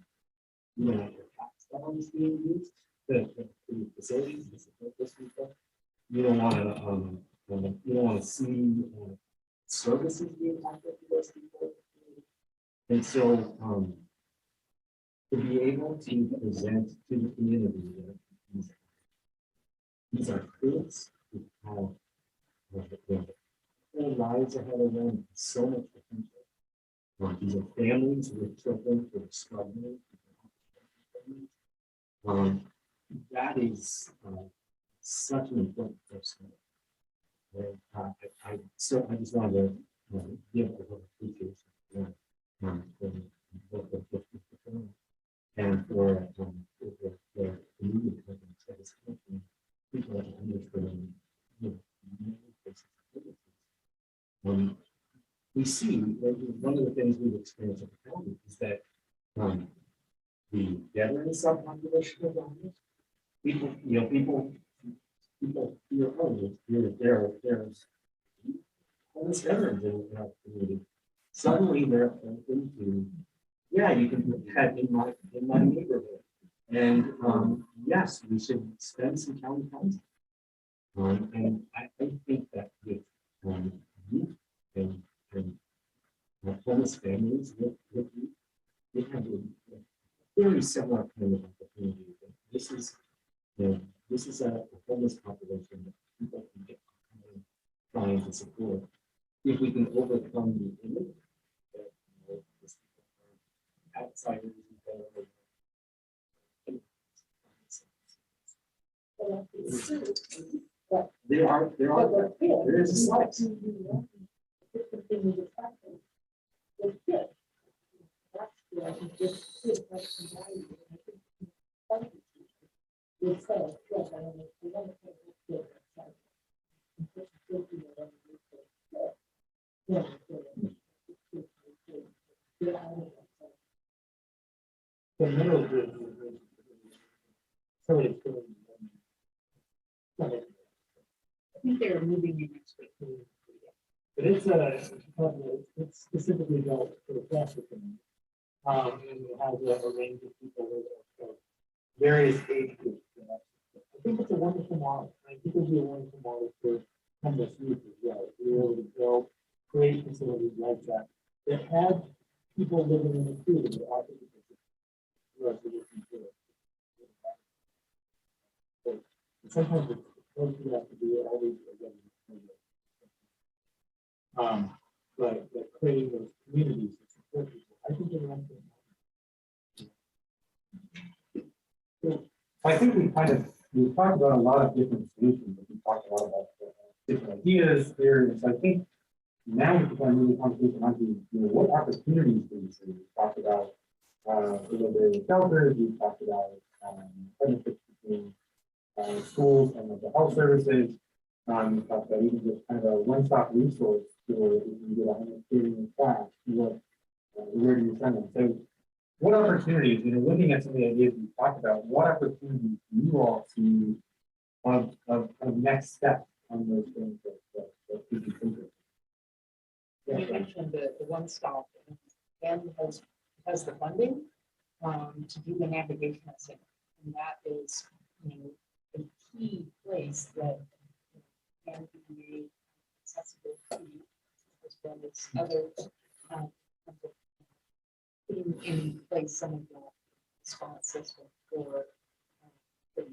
You don't want your tax dollars being used to facilities to support those people. You don't want to, you don't want to see services being offered to those people. And so, to be able to present to the community that these are kids who have their lives ahead of them, so much potential. These are families with children who are struggling. That is such an important person. I just wanted to give a little appreciation for and for the community that is helping people that understand, we see that one of the things we've experienced at the county is that the veteran subpopulation of homeless people, people feel, oh, there's homeless veterans in our community. Suddenly they're into, yeah, you can put that in my neighborhood. And yes, we should spend some county funds. And I think that with youth and homeless families with youth, we have a very similar kind of opportunity. This is, this is a homeless population that people can get trying to support. If we can overcome the image that these people are outsiders there is a slice. The middle group. So it's I think they're moving in next week. but it's specifically built for the trafficking. And it has a range of people with various age groups. I think it's a wonderful model. I think it'll be a wonderful model for homeless youth as well. We were able to build, create facilities like that that have people living in the community. Sometimes it's supposed to have to be always again. But creating those communities that support people, I think they're one thing. I think we've talked about a lot of different solutions. We talked a lot about different ideas, theories. I think now we can move the conversation on to what opportunities do we see. We talked about the shelters. We talked about partnerships between schools and the health services. We talked about even just kind of a one-stop resource for if you get a homeless kid in class. Where do you send them? So, what opportunities, looking at some of the ideas we talked about, what opportunities do you all see of next steps on those things that we can think of? You mentioned the one stop and has the funding to do the navigation center. And that is, a key place that can be made accessible to as well as others. Putting in place some of the responses for the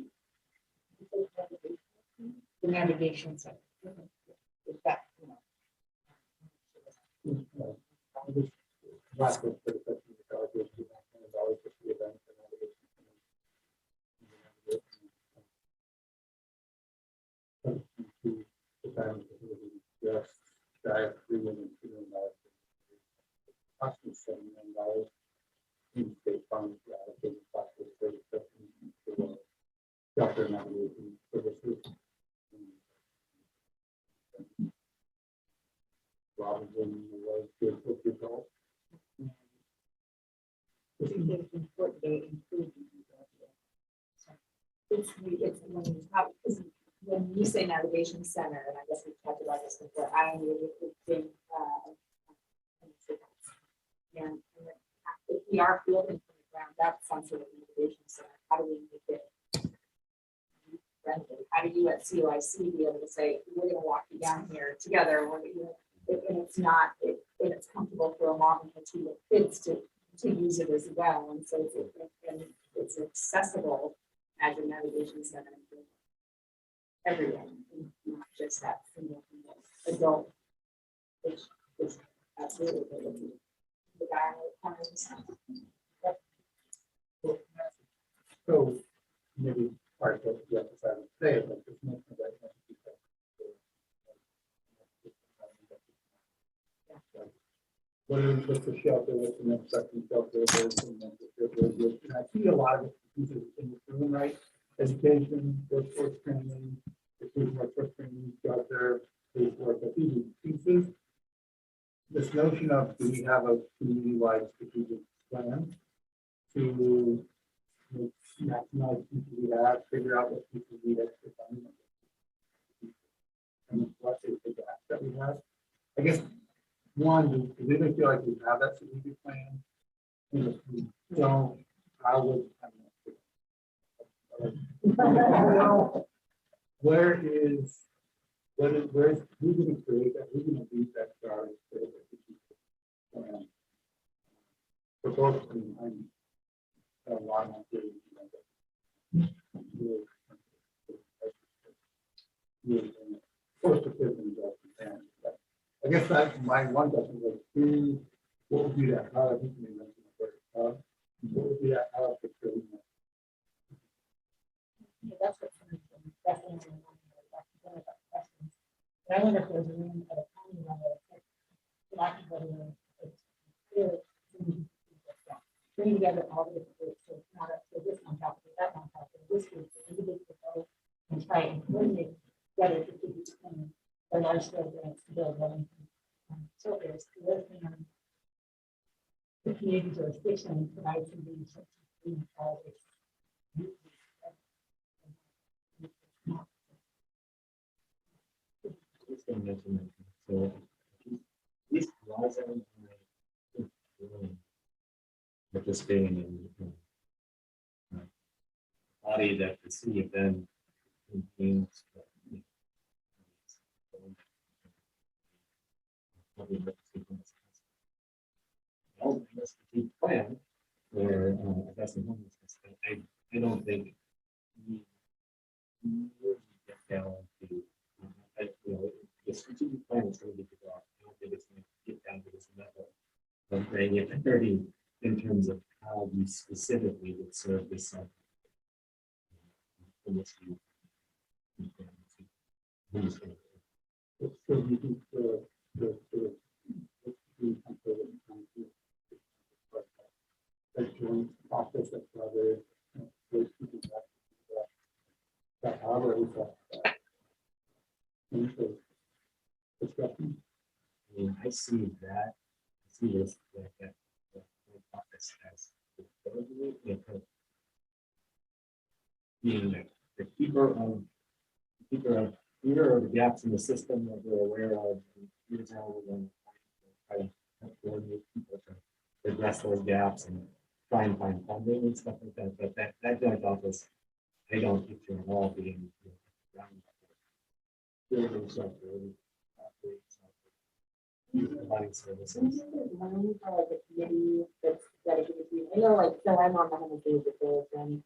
navigation center. With that, Last one for the question, $2,000 for the event. Yes, $3 million, approximately $7 million in state funds allocated for shelter navigation services. probably was good for people. I think that it's important to include. It's when you talk, because when you say navigation center, and I guess we've talked about this before, I knew it would and if we are fielding from the ground, that's some sort of navigation center. How do we make it friendly? How do you at COIC be able to say, we're gonna walk you down here together, and it's not, and it's comfortable for a mom and her two kids to use it as well, and so it's accessible as a navigation center for everyone, not just that single adult, which is absolutely the guy on the corner. So maybe part of what you have to say, but there's no. What is, what's the shelter, what's the next section shelter, and I see a lot of pieces in this room, right? Education, workforce training, workforce training, shelter, work, but these pieces. This notion of, do we have a community-wide strategic plan to maximize pieces we have, figure out what pieces need extra funding? And what is the gap that we have? I guess one, do we really feel like we have that strategic plan? And if we don't, I would, I don't know. Where's, who's going to create that? Who's going to be that star? For both, I'm a lot of theory. I guess that's my one question was, who, what would be that? How I think you mentioned the first, what would be that? How I picture it? Yeah, that's what's definitely one of the questions. But I wonder if there's a room at a county level, a lot of people bring together all the different groups, so it's not up to this on top of that on top of this group, the individuals go and try and coordinate together to keep it clean. The large scale grants to build one. So there's the other thing on the community jurisdiction provides some resources. Just gonna mention that, so these laws are participating in body that the city of Bend contains. Plan for addressing homelessness. I don't think we really get down to, the strategic plan is going to be developed. I don't think it's going to get down to this level of granularity in terms of how we specifically would serve this site. Process that other that however we discussion. I mean, I see that. I see this that process as being the keeper of the gaps in the system that we're aware of. And here's how we're going to try to help coordinate people to address those gaps and try and find funding and stuff like that. But that joint office, I don't picture at all being building shelter, providing services. Money for like a committee that's dedicated to, I know, like, so I'm on the homeless association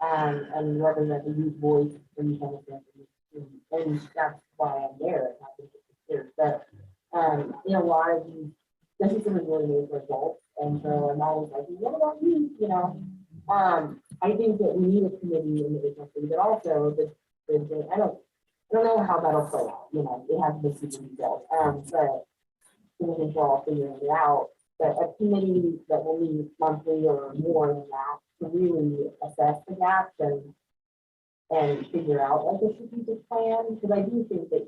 and represent the youth voice in the homeless association, and that's why I'm there. Not just here, but a lot of these, this is something really made for adults, and so I'm always like, what about you? I think that we need a committee in the agency, but also I don't know how that'll play out. It has to be super detailed, but we're all figuring it out. But a committee that will meet monthly or more than that to really assess the gaps and figure out like a strategic plan, because I do think that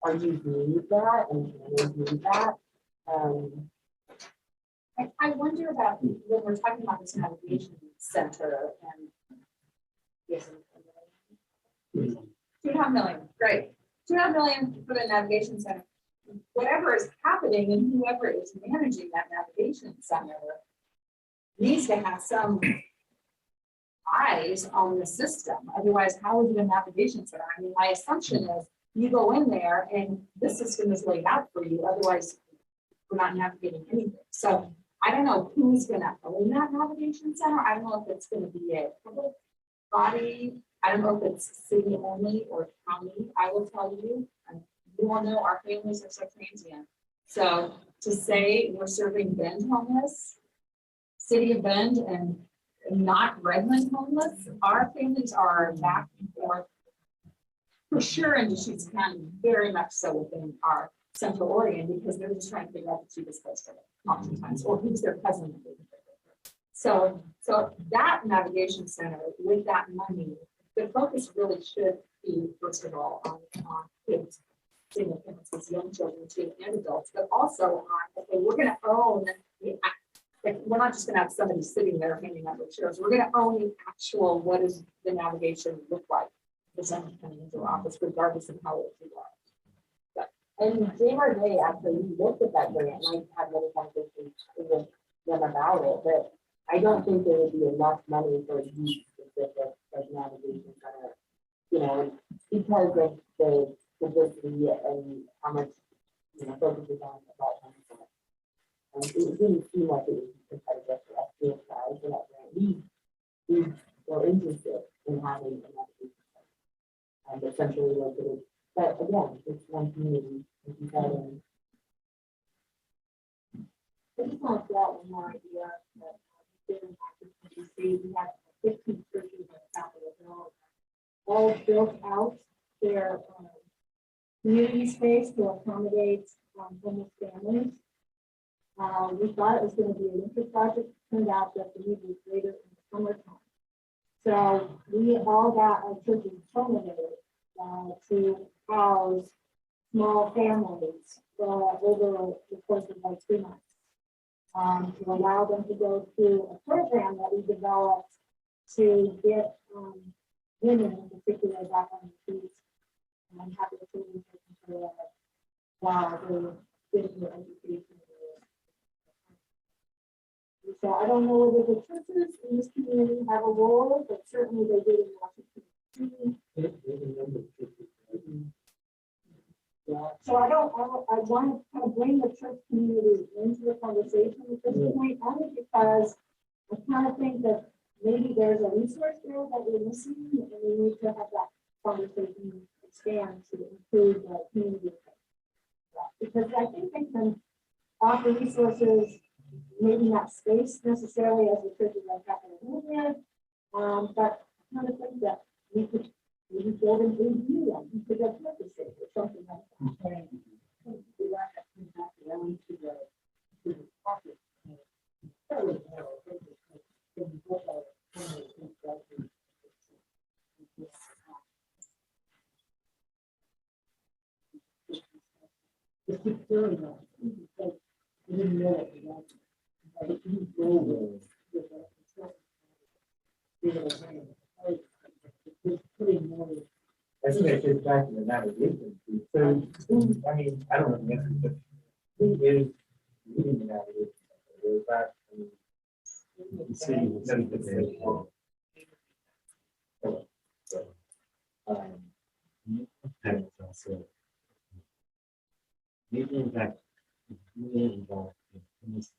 Are you need that and can we need that? I wonder about when we're talking about this navigation center and. Yes. 2.5 million, great. 2.5 million for the navigation center. Whatever is happening and whoever is managing that navigation center needs to have some eyes on the system. Otherwise, how is it a navigation center? I mean, my assumption is you go in there and the system is laid out for you. Otherwise, we're not navigating anything. So I don't know who's going to own that navigation center. I don't know if it's going to be a public body. I don't know if it's city only or county. I will tell you, and you all know our families are so transient. So to say we're serving Bend homeless, city of Bend, and not Redmond homeless, our families are back and forth for sure in Deschutes County, very much so within our Central Oregon, because they're just trying to figure out the cheapest place for them oftentimes, or who's their cousin. So that navigation center with that money, the focus really should be, first of all, on kids, single parents, young children too, and adults, but also on, okay, we're gonna own we're not just gonna have somebody sitting there handing out the chairs. We're gonna own the actual, what does the navigation look like for someone coming into our office, regardless of how old you are. And JRJ actually looked at that grant, and I had many conversations with them about it, but I don't think there would be enough money for these specific like navigation center, you know, because of the publicity and how much, you know, focus is on about money. And it didn't seem like it was competitive for us to apply for that grant. We were interested in having a navigation center, and essentially located. But again, it's one community. If you tell them, I just want to throw out one more idea that we have 15 churches on the top of the hill, all built out their community space to accommodate homeless families. We thought it was going to be an interest project. Turned out that the need was greater in the summertime. So we all got our churches accommodated to house small families over the course of like 3 months. To allow them to go through a program that we developed to get women in particular back on the feet and have the children taken care of while they're getting their education. So I don't know whether the churches in this community have a role, but certainly they did in Washington. Yeah. So I want to kind of bring the church community into the conversation at this point, only because I kind of think that maybe there's a resource there that we're missing, and we need to have that conversation expand to include the community. Because I think they can offer resources, maybe not space necessarily as the churches like Catholic movement, but I kind of think that we could maybe build an ADU on each of their purposes or something like that. I think that gets back to the navigation piece. So, I mean, I don't know the answer, but who is leading the navigation? Is that, I mean, the city, the city. So, And also, maybe in fact, really involved in this.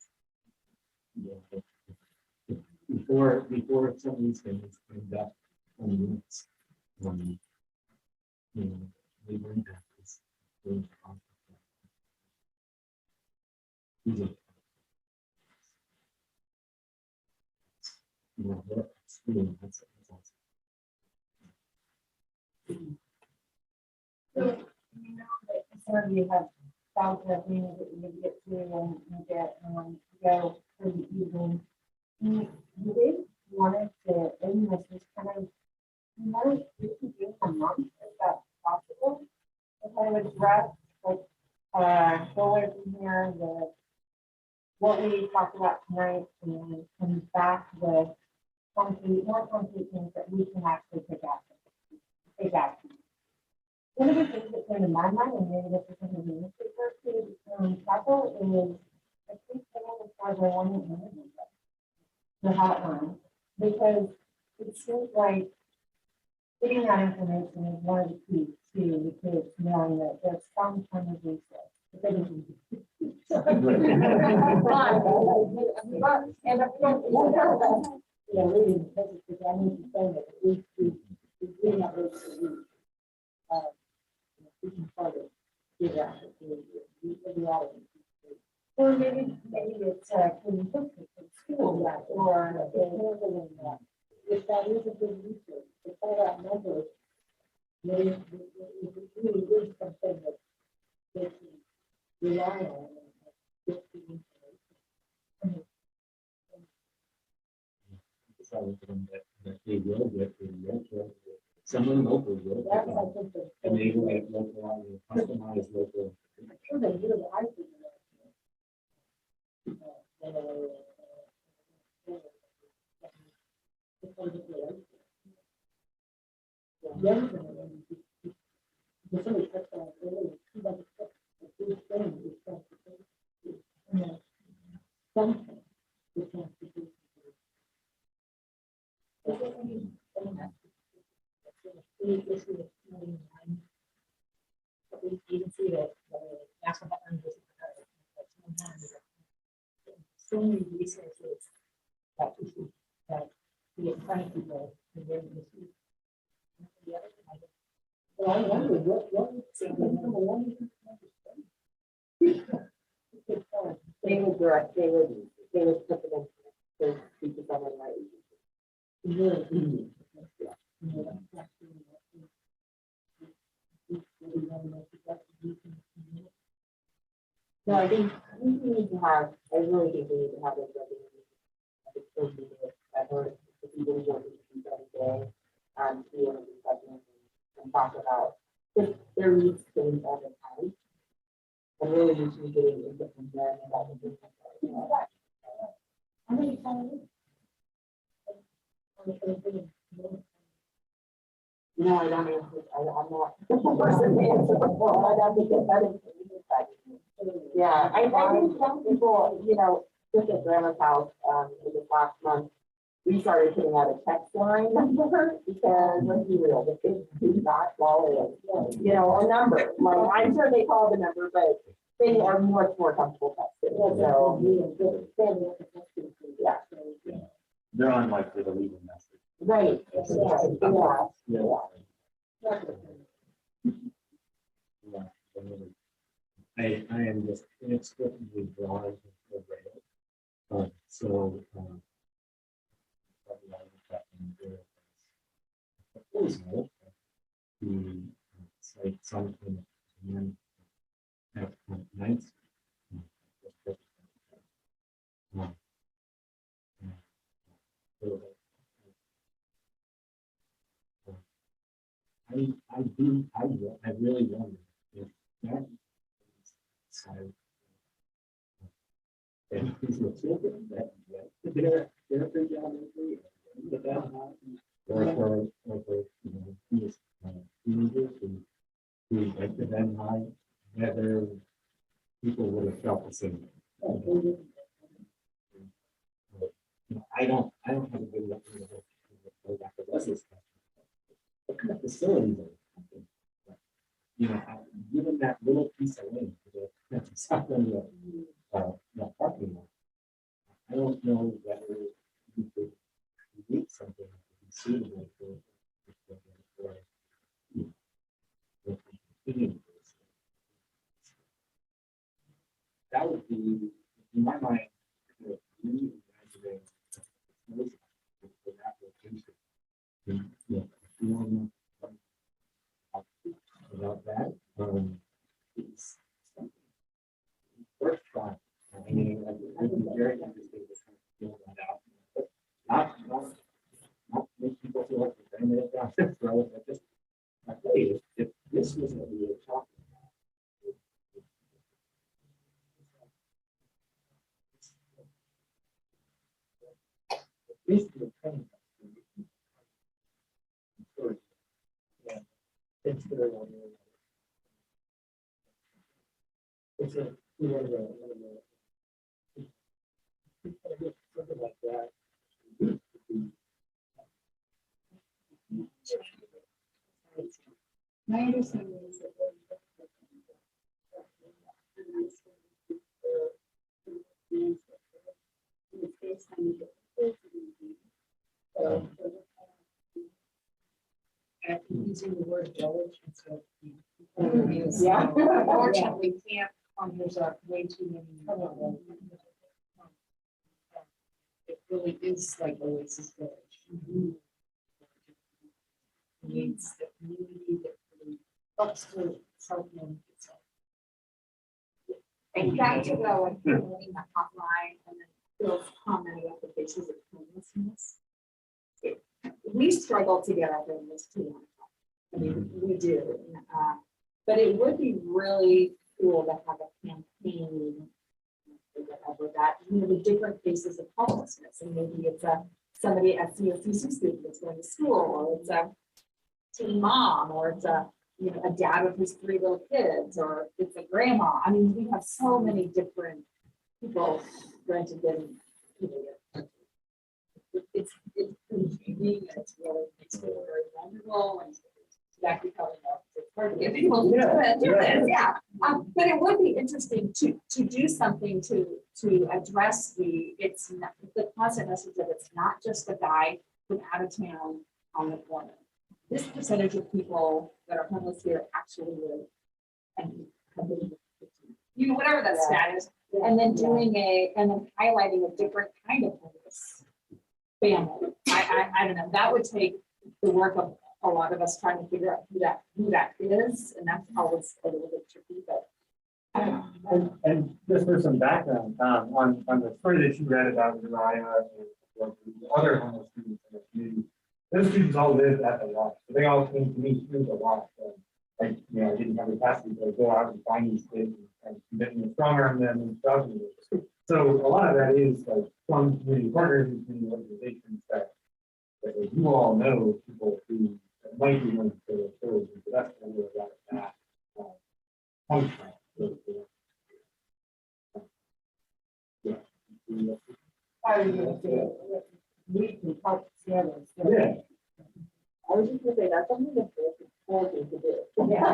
Yeah, before some of these things end up on the roots, you know, labor impact is going on. You know, that's, you know, that's awesome. So, you know, like some of you have found that we need to get to and get go for the evening. We did wanted to end this kind of, if you do a month, if that's possible. kind of address, like, go away from here, what we talked about tonight, and come back with more concrete things that we can actually take action. One of the things that came to my mind, and maybe this is something the newspaper too, tackle is, I think, as far as I want to the hotline, because it seems like getting that information is one of the keys to the kids knowing that there's some kind of resource. But they don't- And of course, yeah, really, because I need to say that we have those to read. We can try to figure out the reality. Or maybe it's in school, yeah, or if that is a good resource, if all that number, maybe it really is something that they can rely on. And get the information. That they will get, someone local will. That's, I think, And they will get local, customized local. I'm sure they do, I think. Agency that national so many resources that we should, that we get in front of people and they're misused. Well, I wonder what They would direct, they would put them in, to speak to someone like. No, I think we need to have, I really think we need to have a be able to discuss and talk about if their needs change all the time. And really need to be getting input from them about the business. How many times? No, I don't answer, I'm not the person to answer the phone, I'd have to get that information. Yeah, I think some people, you know, just at grandma's house, in this last month, we started putting out a text line number because let's be real, the kids do not follow it. You know, a number, like, I'm sure they call the number, but they are much more comfortable texting, so. Yeah. They're unlikely to leave a message. Right, yeah. I am just inexplicably drawn to the rail. So, probably I would have to do a proposal to cite something and then have nights. I really wonder if that side. And people children that they're pretty young, but that or for you know these teenagers who like the then high, whether people would have felt the same. You know, I don't have a good look at the Leslie's. What kind of facilities are there? You know, given that little piece of land to the south end of the parking lot, I don't know whether you could create something that would be suitable for that would be, in my mind, really imagining for that location. Yeah, you know, about that, it's worth trying. I mean, I'd be very interested to kind of feel that out. But not make people feel like they're going to down this road, but just like, hey, if this was going to be a topic, basically a training. Yeah. It's very well. It's a, something like that. My understanding is that it's based on using the word village instead of. Yeah. Unfortunately, can't, there's a way too many. It really is like Oasis Village. Needs the community that really helps to self-manage itself. And back to the like promoting the hotline and then Bill's comment about the faces of homelessness. We struggle to get our homeless to one. I mean, we do. But it would be really cool to have a campaign or whatever that, you know, the different faces of homelessness. And maybe it's somebody at COCC student that's going to school, or it's a teen mom, or it's a, you know, a dad with his 3 little kids, or it's a grandma. I mean, we have so many different people rented in, you know, it's unique, and it's really makes it very vulnerable, and exactly how it's hard to get people to do this, yeah. But it would be interesting to do something to address it's not, the constant message that it's not just the guy from out of town on the corner. This percentage of people that are homeless here actually live and have been, you know, whatever that stat is, and then and then highlighting a different kind of homeless family. I don't know, that would take the work of a lot of us trying to figure out who that is, and that's always a little bit tricky, but I don't know. And just for some background, on the story that you read about Uriah and the other homeless students in the community, those students all live at the lodge. So they all came to me through the lodge. Like, you know, I didn't have the capacity to go out and find these kids and commit them, strong arm them and stuff. So a lot of that is like from community partners and community organizations that you all know people who might be willing to serve. So that's kind of where that comes from. We can help together. Yeah. I was just gonna say, that's something that's important to do. Yeah.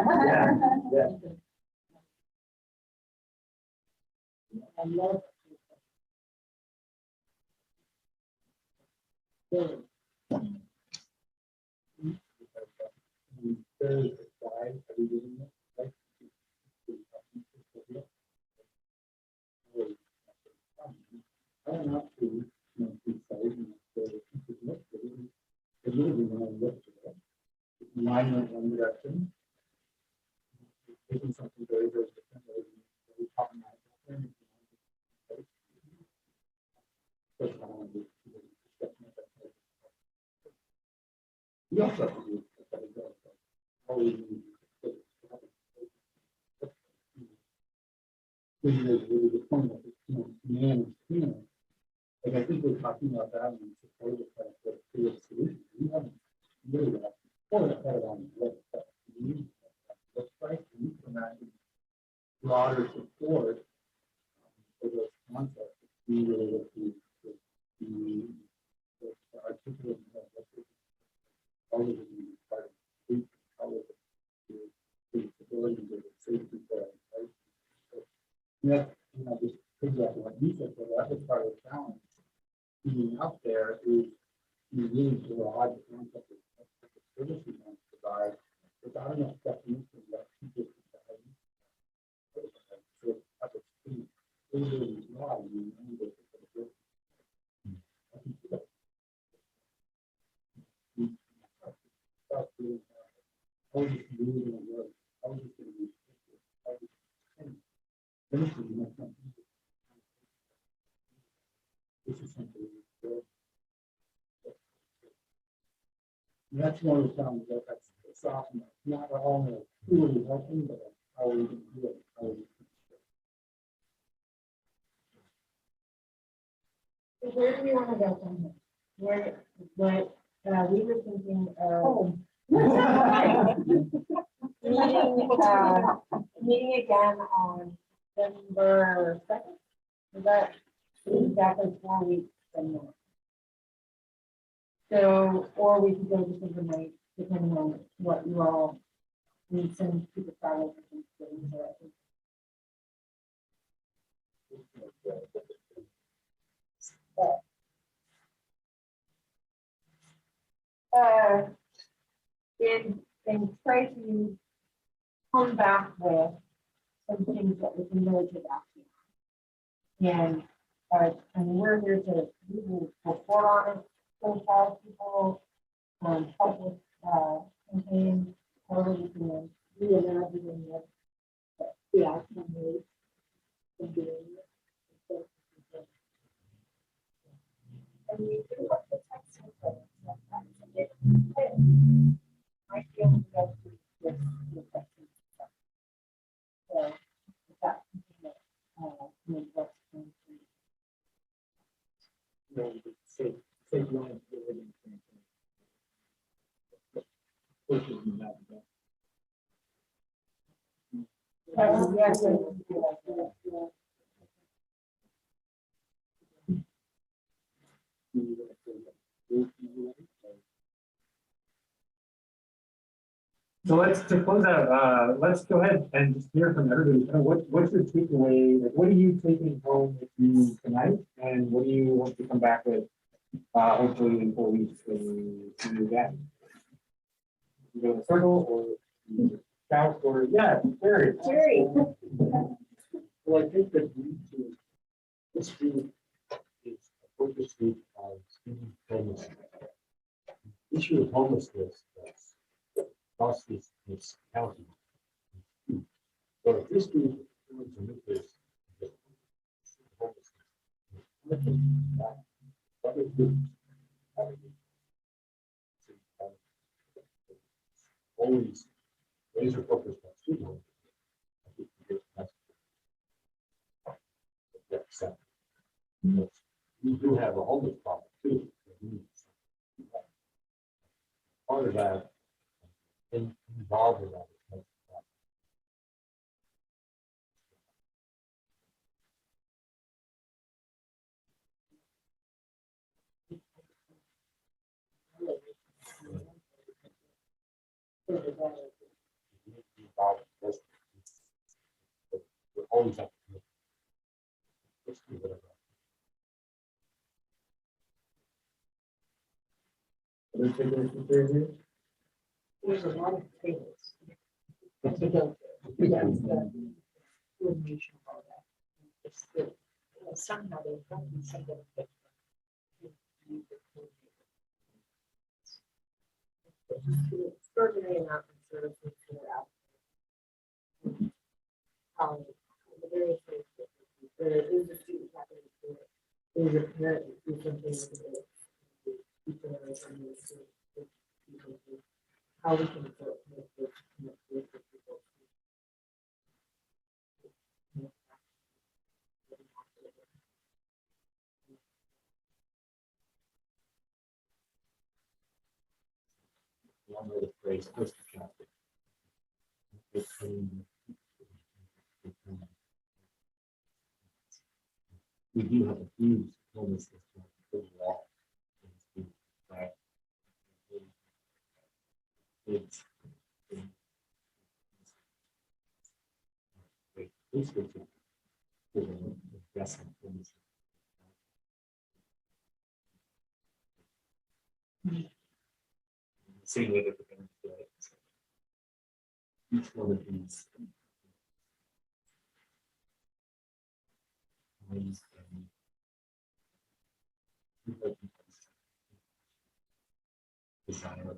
I love. Mine went one direction. Taking something very, very different. Very problematic. We also have to do a better job of always really the point of, you know, man, you know, like I think we're talking about that and support the fact that create solutions. We haven't really got ahead on what that means. Looks like we can imagine broader support for those concepts. We really look to articulate all of the part of the all of the ability to safety for right. Yeah, you know, just figure out what you said, but that was part of the challenge. Being out there is you really broad the concept of service you want to provide without enough definition of what people can provide. So at the speed, really broad, you know, the that's one of the challenges that that's often not all truly helping, but how we can do it. How we Where do we want to go from here? we were thinking of Oh. meeting again on December 2nd. Is that exactly 4 weeks from now? So, or we could go December 9th, depending on what you all need some people travel. For Thanksgiving, so I think and try to come back with some things that we can really take action on. And we're here to, we will report on it, profile people, help with, campaigns, however we can reimagine the outcome rate of doing it. And we do have the text and I feel we go through this. So, if that's something that, really works for me. Safe line for living. Pushes me back. Yeah, So to close out, let's go ahead and just hear from everybody. Kind of what's your takeaway? Like, what are you taking home with you tonight? And what do you want to come back with, hopefully in 4 weeks to do that? You go in a circle or shout or, yeah, Jerry. Jerry. Well, I think that this group is a focus group on student homelessness. The issue of homelessness that's across this county. So if this group is to meet this, other groups always laser focused on student homelessness. I think that's that. We do have a homeless problem too. Part of that involved in that. We always have to. Let's do whatever. There's a lot of things. To go through. That's the coordination of all that. It's the, somehow they're finding something that. Extraordinary amount of services that are out there. The various things that there is a student happening to it. There's a parent who do something with it. How we can support people. One way to phrase this chapter. We do have a huge homelessness overall. It's same way that we're going to do it. Each one of these desire.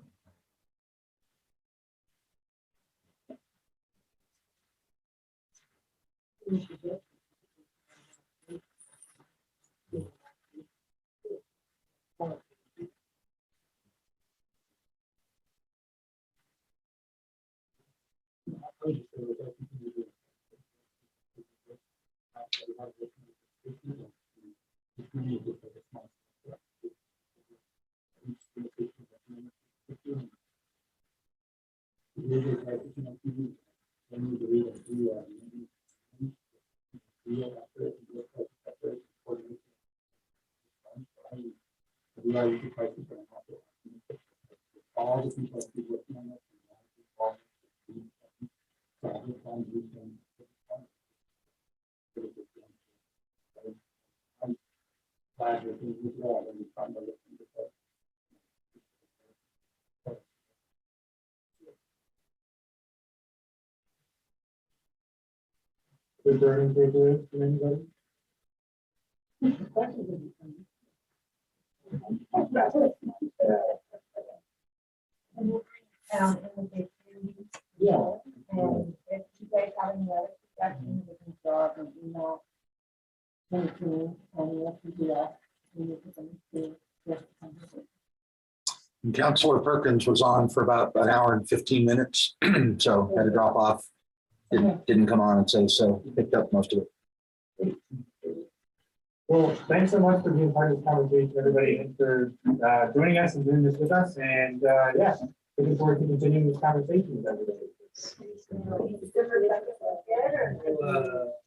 deal after it, and do a price separate coordination. We are usually prices are gonna have to. All the people that be working on it. So I think we can. I'm glad that things are well, and we found out. Is there any takeaways from anybody? Yeah. And if you guys have any other suggestions, we can draw an email. Send it to me, and we'll do that. We need to come to this conversation. And Councilor Perkins was on for about an hour and 15 minutes, so had to drop off. Didn't come on and say so, picked up most of it. Well, thanks so much for being part of this conversation, everybody, and for joining us and doing this with us. And yeah, looking forward to continuing this conversation with everybody. Good or?